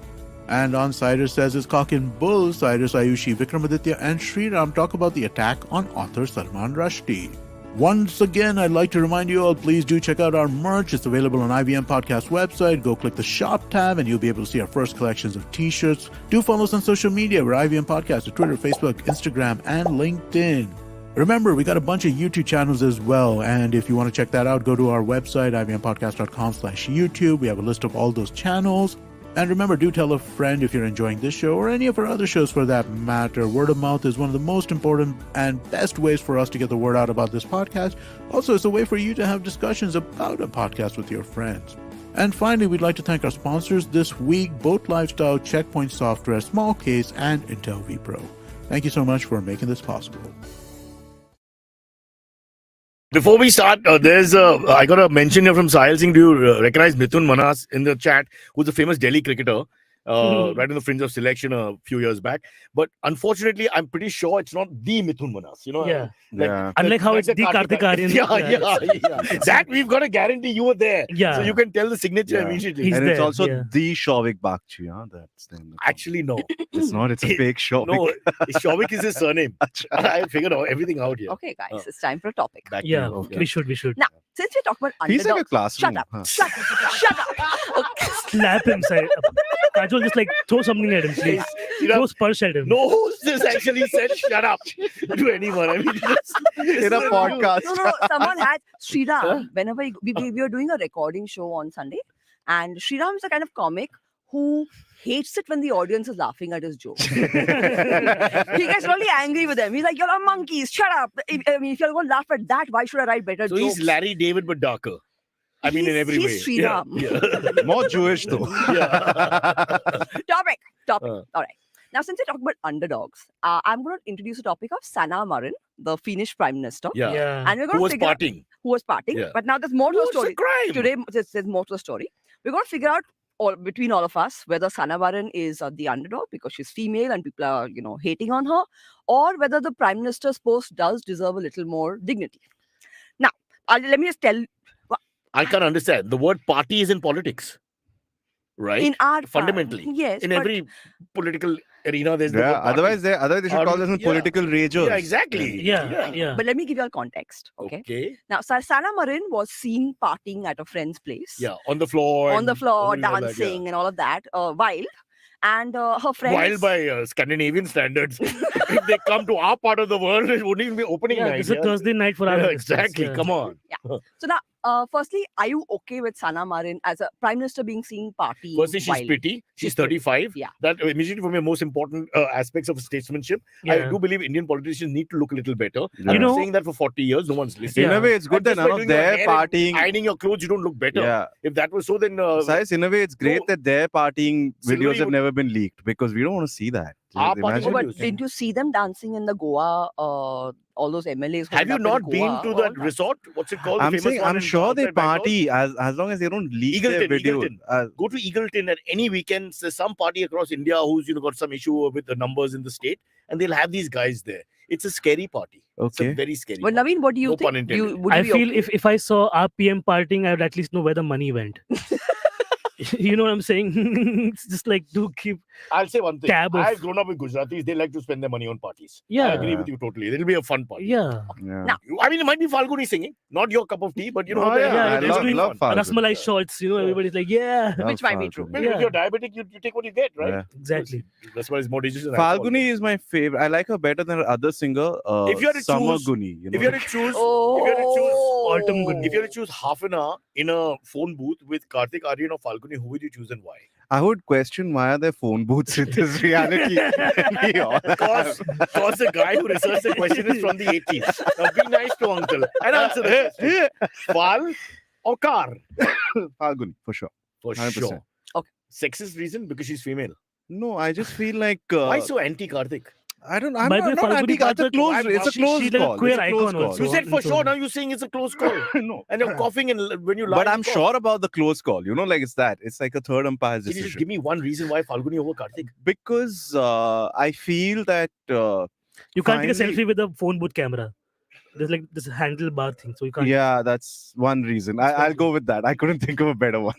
And on Cyrus Says His Cock and Bull, Cyrus, Ayushi, Vikramaditya, and Sriram talk about the attack on author Salman Rushdie. Once again, I'd like to remind you all, please do check out our merch. It's available on IVM Podcast website. Go click the shop tab and you'll be able to see our first collections of t-shirts. Do follow us on social media. We're IVM Podcast on Twitter, Facebook, Instagram, and LinkedIn. Remember, we got a bunch of YouTube channels as well. And if you want to check that out, go to our website, ivmpodcast.com/YouTube. We have a list of all those channels. And remember, do tell a friend if you're enjoying this show or any of our other shows for that matter. Word of mouth is one of the most important and best ways for us to get the word out about this podcast. Also, it's a way for you to have discussions about a podcast with your friends. And finally, we'd like to thank our sponsors this week, Boat Lifestyle, Checkpoint Software, Small Case, and Intel vPro. Thank you so much for making this possible. Before we start, I got a mention here from Sahil Singh. Do you recognize Mithun Manas in the chat, who's a famous Delhi cricketer, right on the fringe of selection a few years back? But unfortunately, I'm pretty sure it's not the Mithun Manas. You know, Yeah. Yeah. Unlike how it's like the Kartik Aaryan. Yeah. That we've got a guarantee you were there. Yeah. So you can tell the signature Yeah. immediately. He's And it's there, also yeah. the Shavik Bakshi. Huh? That's the name. Actually, no. It's not. It's a fake Shavik. No, Shavik is his surname. I figured out everything out here. Okay, guys, it's time for a topic. Back to Yeah, you. Okay. we should. Now, since we talk about He's like a underdogs, classroom. shut up, Huh. shut up. Okay. Slap him, sir. Kajol, just like throw something at him, please. Throw Spursh at him. No host just actually said shut up to anyone. I mean, In a podcast. No, someone had Sriram. Whenever we were doing a recording show on Sunday, and Sriram is a kind of comic who hates it when the audience is laughing at his jokes. He gets really angry with them. He's like, "You're a monkeys. Shut up. If you're going to laugh at that, why should I write better So jokes?" he's Larry David but darker. I mean, in He's- every way. he's Sriram. Yeah. More Jewish though. Topic. Uh. All right. Now, since we talk about underdogs, I'm going to introduce a topic of Sanna Marin, the Finnish Prime Minister. Yeah. And we're going Who to was figure out partying? who was partying. Yeah. But now there's more to the What's story. the crime? Today, there's more to the story. We're going to figure out between all of us whether Sanna Marin is the underdog because she's female and people are, hating on her, or whether the Prime Minister's post does deserve a little more dignity. Now, let me just tell I can't understand. The word party is in politics. Right? in our Fundamentally. yes, in but every political arena, there's the word Yeah. party. Otherwise they should call them Yeah. political ragers. Yeah, exactly. Yeah. But let me give you all context. Okay. Okay. Now, Sanna Marin was seen partying at a friend's place. Yeah. On the floor. On the and floor, all that, yeah. dancing and all of that, wild. And her friends. Wild by Scandinavian standards. If they come to our part of the world, it wouldn't even be opening Yeah, night. it's a Thursday night for our Yeah, listeners, exactly. yeah. Come on. So now, firstly, are you okay with Sanna Marin as a prime minister being seen partying? Firstly, she's wild? pretty. She's She's pretty. 35. Yeah. That immediately from your most important aspects of statesmanship. I Yeah. do believe Indian politicians need to look a little better. Yeah. I've You been know- saying that for 40 years. No one's listening. In Yeah. a way, it's good And that just by none of doing your their hair and partying. ironing your clothes, you don't look better. Yeah. If that was so, then Size, in a way, it's great no. that their partying Silvery videos have would- never been leaked because we don't want to see that. Our Just party imagine- Oh, would but use. didn't you see them dancing in the Goa? All those MLAs. have you hooked up not in been Goa, to all that resort? What's it called? The I'm famous saying, one I'm in sure they outside Bangalore? party as long as they don't leak their Eagleton, video. Eagleton. Go to Eagleton at any weekends. There's some party across India who's got some issue with the numbers in the state, and they'll have these guys there. It's a scary party. It's a Okay. very scary. Well, party. Naveen, what do you No pun think? intended. Would you I be feel okay? if I saw our PM partying, I would at least know where the money went. You know what I'm saying? It's just like to keep. I'll say one thing. Tab of- I've grown up with Gujaratis. They like to spend their money on parties. Yeah. I agree with you totally. It'll be a fun party. Yeah. Yeah. Now- I mean, it might be Falguni singing. Not your cup of tea, but Oh, they're- yeah, I they're love- doing love fun. Falguni. Rasmalai shots, everybody's like, yeah. Love Which might be true. Falguni. Well, Yeah. if you're diabetic, you take what you get, right? Yeah. Exactly. That's why it's more delicious. than alcohol. Falguni is my favorite. I like her better than her other singer, If you had to Summer choose- Guni. If you had to choose, Oh, if you had to choose Autumn Guni. if you had to choose half an hour in a phone booth with Kartik Aaryan or Falguni, who would you choose and why? I would question why are there phone booths in this reality. We all Because the guy who researched the question is from the 80s. Now be nice to uncle and answer the question. Fal or car? Falguni, for sure. For 100%. sure. Okay. Sexist reason? Because she's female. No, I just feel like Why so anti-Kartik? I'm By the way, not Falguni anti. It's a Karthik- close. It's a She's close like a call. queer It's a close icon call. also. You said for So- sure, now you're saying it's a close call. No. And you're coughing and when you lie. But you I'm cough. sure about the close call. Like it's that. It's like a third umpire's Can you just decision. give me one reason why Falguni over Kartik? Because I feel that You can't take a Finally- selfie with a phone booth camera. There's like this handlebar thing, so you can't. yeah, that's one reason. I'll go with that. I couldn't think of a better one.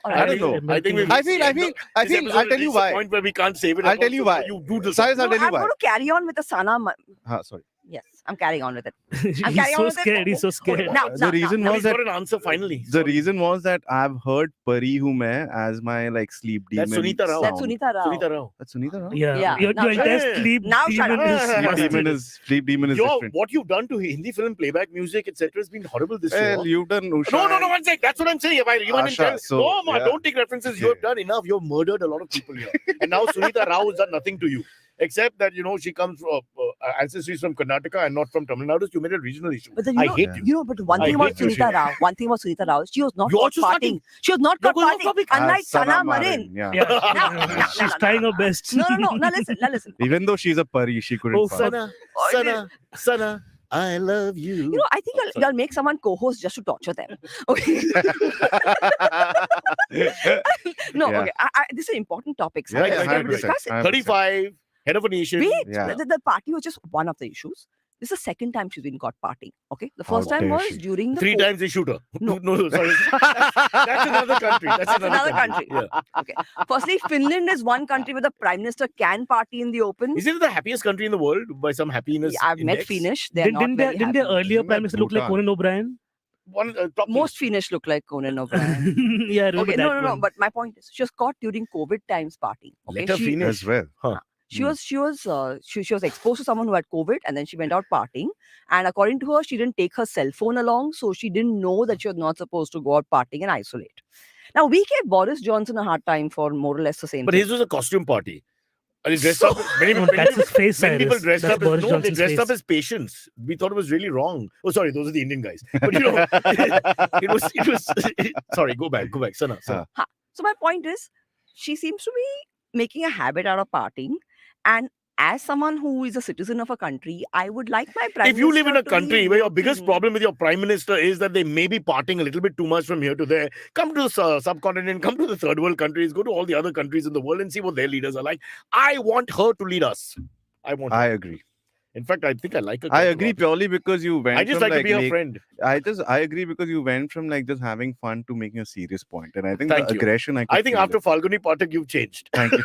all I right. don't know. I think we've I reached feel. the I end feel. of- I this feel. episode I'll tell you reached the why. point where we can't save it. I'll at tell all, you so why. You do the Cyrus, I'll No, tell you I'm why. going to carry on with the Sanna. Sorry. Yes. I'm carrying on with it. He's carrying on so with it. scared. He's so scared. Now, The reason Now was he's that got an answer finally. the reason was that I've heard Pari Hu Main as my like sleep demon. That's Sunita Rao. That's sound. Sunita Rao. Sunita Rao. That's Sunita Rao? Yeah. Yeah. Your Now entire shut up. sleep Now shut demon up. is Sleep busted. demon is different. What you've done to Hindi film playback music, etc., has been horrible this year. Well, you've done Usha. No, one sec. That's what I'm saying. If I rewind and Asha, tell, so, no, ma, yeah. don't take references. You have done enough. You've murdered a lot of people here. And now Sunita Rao has done nothing to you. Except that, she comes from ancestry from Karnataka and not from Tamil Nadu. So you made a regional issue. But then, I hate you. but one I thing about hate you, Sunita Rao, she was not You caught also started- partying. She was not caught You're going off partying. topic. Unlike Sana Sana Marin, Marin. Yeah. Yeah. She's trying her best. No. Now listen. Even though she's a Pari, she couldn't Oh, fart. Sana, I love you. I think you'll make someone co-host just to torture them. Okay. No, Yeah. okay. This is an important topic. Yeah, Sir. yeah, We will 100%, discuss it. 100%. 35, head of a nation. Wait, Yeah. the party was just one of the issues. This is the second time she's been caught partying. Okay, the How first time dare was she. during the 3 times they shoot her. No. No, sorry. That's another country. That's another country. Yeah. Okay. Firstly, Finland is one country where the prime minister can party in the open. Is it the happiest country in the world by some happiness I've met index? Finnish. They're Didn't not very their happy. earlier Isn't prime that minister look like Bhutan? Conan O'Brien? One top Most Finnish look like Conan O'Brien. Yeah, I remember Okay, that no. one. But my point is, she was caught during COVID times partying. Okay, Let her she, finish. As well. she was exposed to someone who had COVID, and then she went out partying. And according to her, she didn't take her cell phone along, so she didn't know that she was not supposed to go out partying and isolate. Now we gave Boris Johnson a hard time for more or less the same But thing. his was a costume party. And he dressed up. No, that's his face, Many people Cyrus. dressed That's up as Boris they Johnson's dressed up face. as patients. We thought it was really wrong. Oh, sorry, those are the Indian guys. But it was. Sorry, go back, Sana. So my point is, she seems to be making a habit out of partying, and as someone who is a citizen of a country, I would like my prime If you live in a minister to be country where your biggest working. problem with your prime minister is that they may be partying a little bit too much from here to there, come to the subcontinent, come to the third world countries, go to all the other countries in the world and see what their leaders are like. I want her to lead us. I agree. In fact, I think I like her. I quite a agree lot. purely because you went I just from like to be her make- friend. I agree because you went from like just having fun to making a serious point. And I think Thank the you. aggression I could I think feel after it. Falguni Pathak, you've changed. Thank you.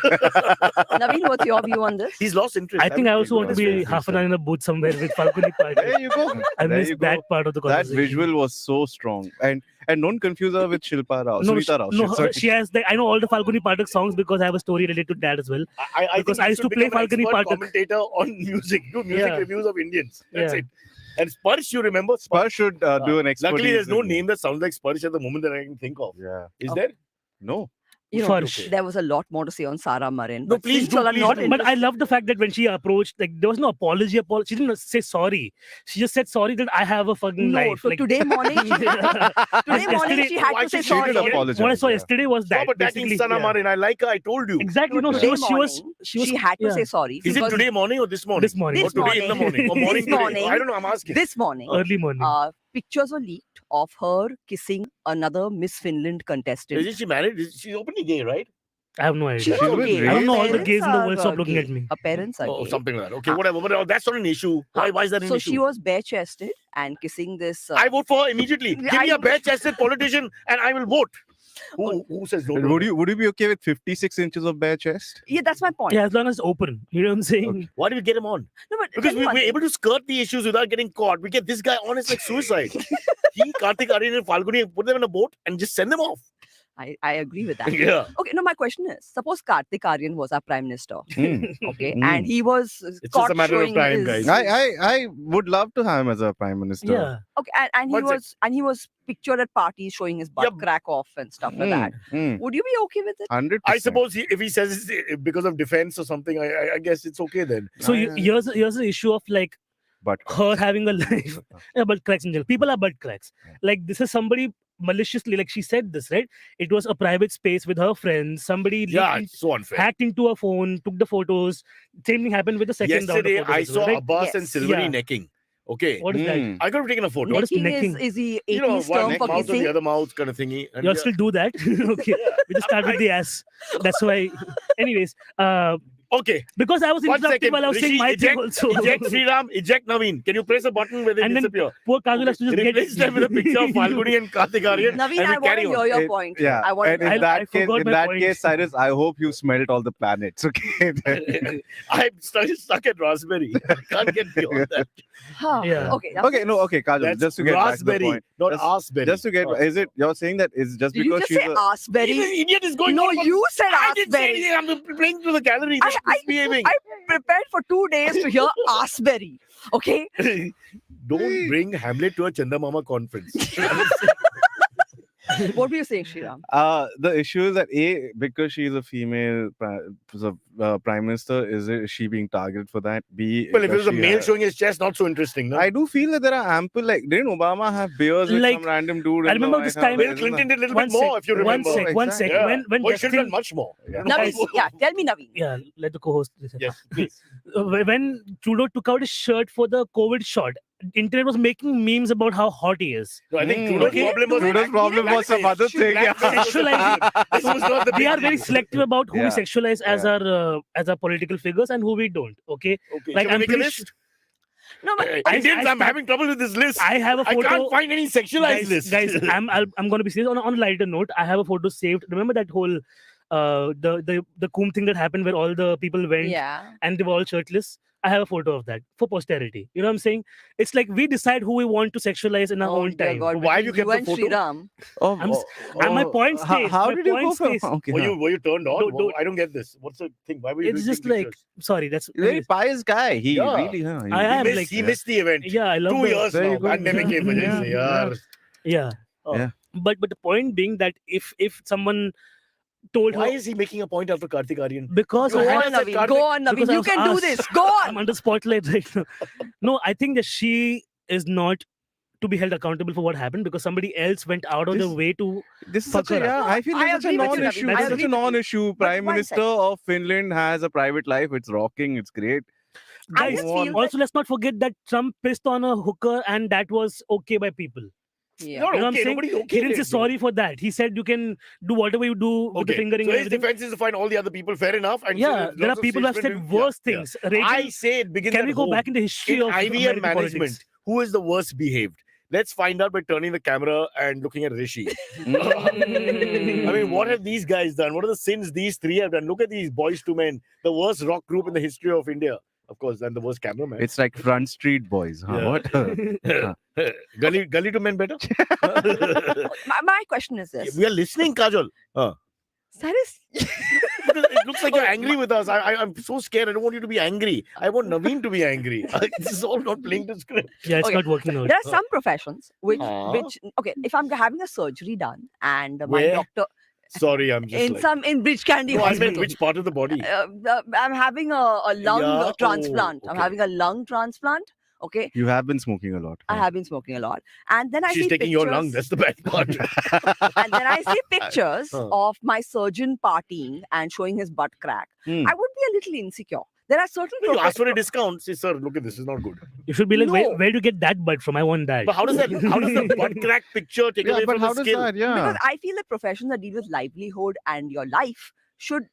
Naveen, what's your view on this? He's lost interest. I think I also want to haven't you? be half an hour in a booth somewhere with Falguni Party. There you go. I There missed you go. that part of the That conversation. visual was so strong. And don't confuse her with Shilpa Rao. No, Sunita Rao. no, Sorry. she has. I know all the Falguni Pathak songs because I have a story related to that as well. I Because think I you used should to play become an Falguni expert Pathak. commentator on music. Do music Yeah. reviews of Indians. That's Yeah. it. And Sparsh, you remember? Spurs should do an expertise. Luckily, there's no in- name that sounds like Sparsh at the moment that I can think of. Yeah. Is Okay. there? No. You know, Farsh. there was a lot more to say on Sarah Marin. No, but please since do, y'all are please not do. But I interested- love the fact that when she approached, like there was no apology. She didn't say sorry. She just said sorry that I have a fucking No, life. so Like, today morning, today morning she had Why to say she sorry. treated Apology. apologize, what I saw yeah. yesterday was that. Stop attacking basically, Sana yeah. Marin. I like her. I told you. Exactly. No, Today she was. she had to yeah. say sorry. Is it because today morning or this morning? This morning. Or today in the morning? Or morning This today? morning. I don't know. I'm asking. This morning, Early morning. pictures were leaked of her kissing another Miss Finland contestant. Isn't she married? She's openly gay, right? I have no She's idea. She not was gay. raised- I don't know Her all the parents gays in the are, world. Stop looking gay. at me. Her parents are Oh, gay. something like that. Okay, whatever. But that's not an issue. Why is that an So issue? she was bare-chested and kissing this. I vote for her immediately. Give me I- a bare-chested politician and I will vote. Who says no? to Would her? you be okay with 56 inches of bare chest? Yeah, that's my point. Yeah, as long as it's open. You know what I'm saying? Why do we get him on? No, but Because tell me one we're thing. able to skirt the issues without getting caught. We get this guy on, it's like suicide. He, Kartik Aaryan and Falguni, put them in a boat and just send them off. I agree with that. Yeah. Okay, no, my question is: suppose Kartik Aaryan was our prime minister, Mm. okay, Mm. and he was It's caught just a matter of showing time, his- guys. I would love to have him as a prime minister. Yeah. Okay, and One he was pictured at parties showing his butt Yeah. crack off and stuff like that. Would you be okay with it? 100%. I suppose if he says it's because of defense or something, I guess it's okay then. So Yeah. here's the issue of like But her having a life. Yeah, butt cracks in general. People are butt cracks. Like this is somebody maliciously, like she said this, right? It was a private space with her friends. Somebody Yeah, leaked it's so unfair. hacked into her phone, took the photos. Same thing happened with the second round Yesterday, of photos I as well, saw right? Abbas and Yes. Silvery Yeah. necking. Okay. What is that? Mm. I could have taken a photo. What is Necking necking? is the 80s You know, one term neck for mouth on kissing. the other mouth kind of thingy. And Y'all yeah. still do that? Okay. We just start with the ass. That's why. Anyways, Okay. Because I was 1 interrupted second. while I was saying Rishi, my thing eject, also. eject Sriram, eject Naveen. Can you press a button where they And then disappear? poor Kajol has to just Replace them with a picture of Falguni and Kartik Aaryan. Naveen, and I we want carry to on. hear your It- point. Yeah. I want And to in know. that I case, forgot my point. Cyrus, I hope you smelt all the planets. Okay. I'm stuck at raspberry. I can't get beyond that. Huh. Yeah. Okay. now Okay, no, okay, Kajol, That's just to get back to the raspberry, point. not Just- arsberry. Just to get, Oh. is it, you're saying that is just Did you because just she's say a... Asberry? This idiot is going No, on. you said I didn't say Asberry. anything. I'm playing to the gallery. Just misbehaving. I prepared for 2 days to hear Asberry. Okay. Don't bring Hamlet to a Chandamama conference. What were you saying, Sriram? The issue is that because she's a female prime minister, is she being targeted for that? B, Well, if it does was a she male have- showing his chest, not so interesting. No? I do feel that there are ample, like, didn't Obama have beers with Like, some random dude? I in the remember White this House? time- Bill Isn't Clinton that- did a little One bit more, sec, if you one remember. sec, one sec. Exactly. When Oh, he should have Justin, done much more. Yeah. Naveen, yeah, tell me, Naveen. yeah, let the co-host listen. Yes, please. When Trudeau took out his shirt for the COVID shot, internet was making memes about how hot he is. No, I think Hmm. Trudeau's Okay. problem was Trudeau's problem was some other thing. Yeah. Sexualizing. This was not the We big are very deal. selective about who we Yeah. sexualize as our political figures and who we don't. Okay, Okay, like shall we I'm make a pretty list? No, but Indians, I'm start- having trouble with this list. I have a I photo. can't find any sexualized list. Guys, I'm going to be serious. On a lighter note, I have a photo saved. Remember that whole the Coombe thing that happened where all the people went yeah. and they were all shirtless? I have a photo of that for posterity. You know what I'm saying? It's like we decide who we want to sexualize in our Oh, own dear time. God. Why have you between kept the and photo? Sriram. And my point stays. How My did you go point from... stays. Okay. Were you turned on? Don't- I don't get this. What's the thing? Why were you It's doing just pictures? like sorry. That's Very pious guy. He Yeah. really... Huh, he I am He like missed, he missed the event. yeah. I love 2 the- years Very now. good. Pandemic के वजह से, यार. Yeah. Oh. Yeah. But the point being that if someone told Why her is he making a point after Kartik Aaryan? because You Go I had had- on, said Naveen. Kartik- Go on, Naveen. because I You was can do asked. this. Go I'm on. under spotlight right now. No, I think that she is not to be held accountable for what happened because somebody else went out of the This- way to. This is Fuck such a, her up. yeah, I feel I it's such a agree with you, non-issue. Naveen. I It's such agree a with you. non-issue. But Prime one Minister second. of Finland has a private life. It's rocking. It's great. I Guys, just feel also let's not forget that Trump pissed on a hooker and that was okay by people. Yeah. Not You know what I'm okay. saying? Nobody's okay. He didn't say with it, bro. sorry for that. He said you can do whatever you do with the Okay. fingering So and his everything. defense is to find all the other people. Fair enough. And so Yeah, there's there are lots of people who have said statesmen who- worse yeah, things. yeah. Rachel, I say it begins can at we go home. back in the history In of IVM American management, politics? who is the worst behaved? Let's find out by turning the camera and looking at Rishi. I mean, what have these guys done? What are the sins these three have done? Look at these boys to men, the worst rock group in the history of India. Of course, and the worst cameraman. It's like Front Street Boys. Huh? Yeah. What? Gully to men better? My question is this. We are listening, Kajol. Cyrus, Because it looks like you're angry with us. I'm so scared. I don't want you to be angry. I want Naveen to be angry. This is all not playing to script. Yeah, it's Okay. not working out. there are some professions which Huh? okay, if I'm having a surgery done and my Where? doctor Sorry, I'm just in Bridge Candy No, I Hospital. meant which part of the body? I'm having a lung Yeah, transplant. oh, I'm okay. having a lung transplant. Okay, You have been smoking a lot. I have been smoking a lot, and then I She's see taking pictures, your lung. That's the bad part. and then I see pictures Huh. of my surgeon partying and showing his butt crack. Hmm. I would be a little insecure. There are certain You ask for a professions. discount. Say, sir, look at this. Is not good. You should be like, No. where do you get that butt from? I want that. But how does that? How does the butt crack picture take Yeah, away but from how the does skill? that? Yeah. Because I feel that professions that deal with livelihood and your life should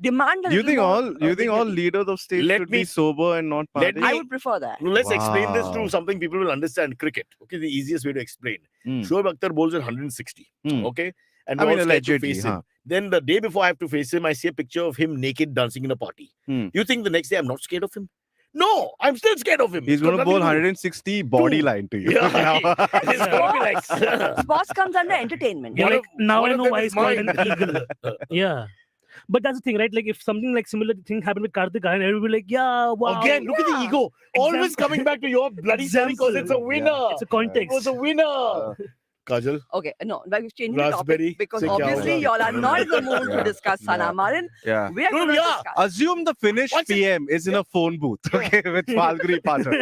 demand a You little think more, all you think all dignity. leaders of state Let should me- be sober and not let party? me- I would prefer that. No, let's explain this Wow. to something people will understand. Cricket. Okay, the easiest way to explain. Hmm. Shoaib Akhtar bowls at 160. Hmm. Okay, and I we're mean, all scared to allegedly, face huh? him. Then the day before I have to face him, I see a picture of him naked dancing in a party. Hmm. You think the next day I'm not scared of him? No, I'm still scared of him. He's It's got going to bowl nothing 160 body line to you. Yeah. It's gonna be like, Sports comes under entertainment. You're One like, now one I of know them why is it's called mine. an eagle. Yeah. But that's the thing, right? Like if something like similar thing happened with Kartik Aaryan, everybody will be like, yeah, wow. Again, look at the Yeah. ego. Always Example. coming back to your bloody story because it's a Example. winner. It's a It context. was a winner. Kajal, Okay, no, but we've changed the Raspberry, topic because say kya obviously hoga? y'all are not in the mood to Yeah. discuss Sana Yeah. Marin. Yeah. We are No, going to yeah. discuss. Assume the Finnish What's it- PM is in a phone booth, okay, with Falguni Patel.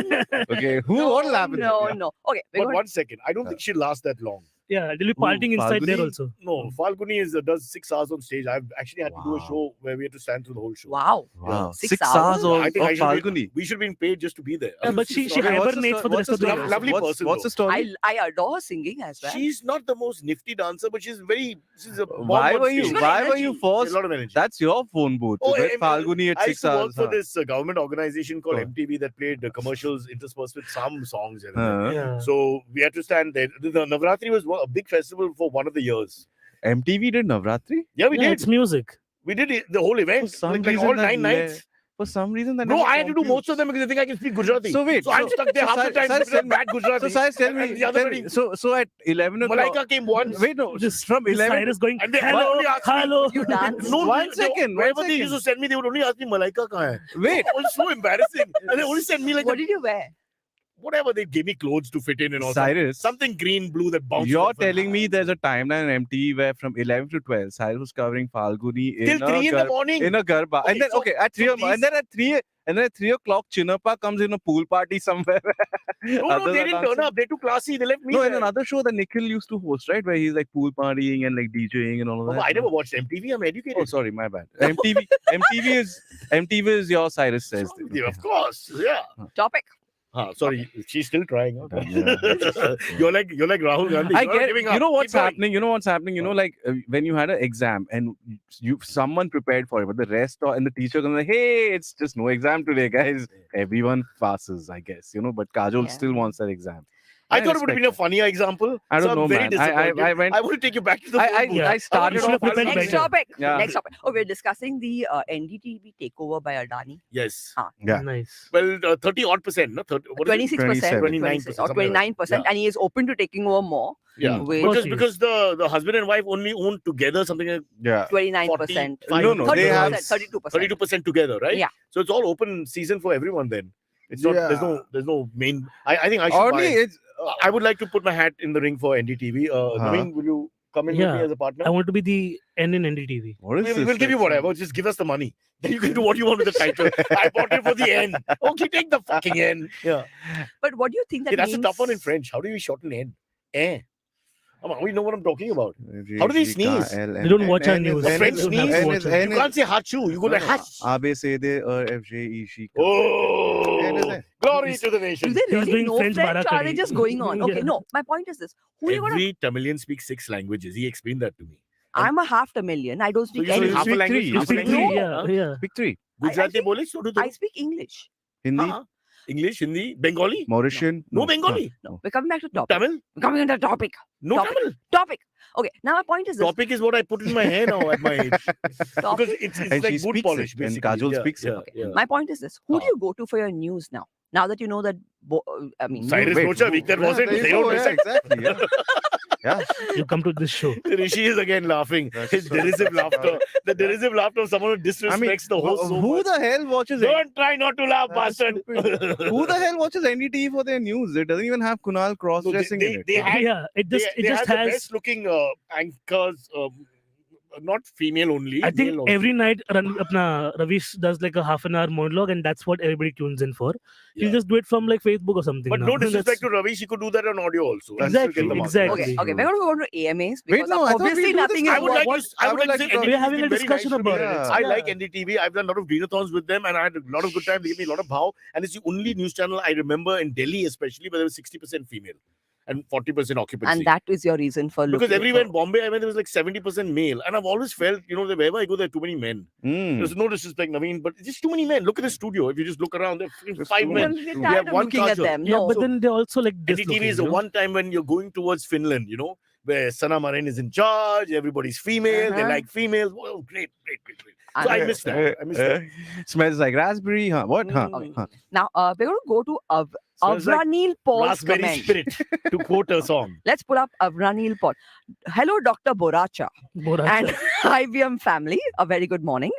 Okay, what will happen? No, Yeah. no. Okay, we're But going one second, I don't think she'll last that long. Yeah, they'll be partying inside there Falguni? also. No, Falguni does 6 hours on stage. I've actually had to do a Wow. show where we had to stand through the whole show. Wow. Wow. 6 hours hours? of, I think of I should Falguni. we should have been paid just to be there. Yeah, but she Okay, what's the hibernates for the what's rest of the story? year. Lovely What's person, the though. story? I adore her singing as well. She's not the most nifty dancer, but she's a bomb Why on were stage. you? She's got Why were you energy. A forced? lot of energy. That's your phone booth. Oh, With Falguni at I used 6 to work hours. for this government organization called Oh. MTV that played commercials interspersed with some songs. And Yeah. So we had to stand there. The Navratri was a big festival for one of the years. MTV did Navratri? Yeah, we Yeah, did. it's music. We did the whole event. For some Like reason all that 9 nights. For some reason that Bro, never I had to do computes. most of them because I think I can speak Gujarati. So wait, I'm stuck there half the time Cyrus, because I'm bad Gujarati. So Cyrus, tell And me, the other tell me. buddy- So at 11 o'clock. Malaika came once. Wait, no, Just from This 11. Cyrus going, And they hello, only asked me- hello. You dance? No, One second, Wherever one they used to send me, they would only ask me Malaika kahan hai. Wait, It was so embarrassing. And they only sent me like What did you wear? whatever. They gave me clothes to fit in and all. Cyrus, Something green, blue that bounced. you're off and- telling me there's a timeline on MTV where from 11 to 12, Cyrus was covering Falguni till 3 in the morning. in a garba. Okay, And then, so- okay, at 3 so and then at 3 o'clock, Chinnappa comes in a pool party somewhere. No, Others they are didn't dancing. turn up. They're too classy. They left me. No, in there. another show that Nikhil used to host, right? Where he's like pool partying and like DJing and all of Oh, that. I never watched MTV. I'm educated. Oh, sorry, my bad. MTV is your Cyrus says. Yeah, of course. Yeah. Topic. Sorry, she's still trying. Yeah. You're like Rahul Gandhi. I You're not get. giving You up. know what's Keep going. happening. You know what's happening. You know, like when you had an exam and someone prepared for it, but the rest and the teacher comes like, "Hey, it's just no exam today, guys. Everyone passes, I guess." You know, but Kajol Yeah. still wants that exam. I thought it would have been a respect funnier example. I don't so know, I'm very man. I disappointed. went. I want to take you back to the I phone booth. Yeah. I started You should off. have prepared Next better. topic. Yeah. Next topic. Oh, we're discussing the NDTV takeover by Adani. Yes. Yeah. Nice. Well, 30 odd percent. No? 30, what is it? 26%, 29%, or 29%, and he is open to taking over more. Yeah. Hmm. With Because the husband and wife only own together something like Yeah. 29%. 45, No, they have 32%. 32% together, right? Yeah. So it's all open season for everyone then. It's not. Yeah. There's no main. I think I should Only buy. it's. I would like to put my hat in the ring for NDTV. Naveen, will you come in with Yeah. me as a partner? I want to be the N in NDTV. What is We'll this? give you whatever. Just give us the money. Then you can do what you want with the title. I bought it for the N. Okay, take the fucking N. Yeah. But what do you think that Hey, that's means? a tough one in French. How do you shorten N? Eh. Come on, we know what I'm talking about. How do they sneeze? They don't watch our news. A French They don't have sneeze? to watch it. You can't say hachu. You go like hash. A B C D E F G E C. Oh, glory to the Do nation. they He's really doing know French French? Or are barakari. they just going on? Okay, Yeah. no. My point is this: who are you gonna? Every Tamilian speaks 6 languages. He explained that to me. I'm a half Tamilian. I don't speak you any. speak half a speak language. three. You half a speak language. three, yeah, yeah. Pick 3. Gujarati speak- bole, so do I speak English. Hindi, English, Hindi, Bengali. Mauritian. No Bengali. No, we're coming back to topic. Tamil. We're coming into the topic. No Topic. Tamil. Topic. Okay, now my point is this: Topic is what I put in my hair now at my age. Because topic. it's And like she boot speaks polish, it, and basically. Kajol Yeah, speaks it. yeah, Okay. yeah. My point is this: who do Ah. you go to for your news now? Now that you know that, I mean, Cyrus Wait, Rocha, week that wasn't. there you They go, don't yeah, listen. exactly. Yeah. You come to this show. Rishi is again laughing. That's His so- derisive laughter. The derisive laughter of someone who disrespects the host so who much. the hell watches it? Don't try not to laugh, That's bastard. Who the hell watches NDTV for their news? It doesn't even have Kunal cross-dressing in it. they have- Yeah, it just they just have the has. best looking anchors, not female only. I think male also. every night Ravish does like a half an hour monologue, and that's what everybody tunes in for. He'll Yeah. just do it from like Facebook or something. But now. no disrespect That's- to Ravi, she could do that on audio also. and Exactly, still get the mark. exactly. Okay, okay, we're going to go on to AMAs Wait, because no, I thought obviously we'll do nothing this is I would like what- to. I would like to say We're NDTV having a has been very discussion nice to me. about it. I Yeah. like NDTV. I've done a lot of greenathons with them, and I had a lot of good time. They gave me a lot of bhav, and it's the only news channel I remember in Delhi, especially, where there was 60% female and 40% occupancy. And that is your reason for because looking everywhere in for- Bombay, I mean, there was like 70% male, and I've always felt, that wherever I go, there are too many men. Mm. There's no disrespect, Naveen, but it's just too many men. Look at the studio. If you just look around, there are There's 5 too men. much. You're We tired have of one looking at Kajol. them. Yeah, No. but then they're also like this. NDTV is the one time when you're going towards Finland, where Sana Marin is in charge, everybody's female, they Uh-huh. like females. Oh, great. And- So I missed that. Smells like raspberry. Huh? What? Huh? Mm. Huh? Now, we're going to go to Smells like Avranil Paul's Raspberry comment. spirit, to quote a song. Let's pull up Avranil Paul. Hello, Dr. Boracha and IVM family. A very good morning.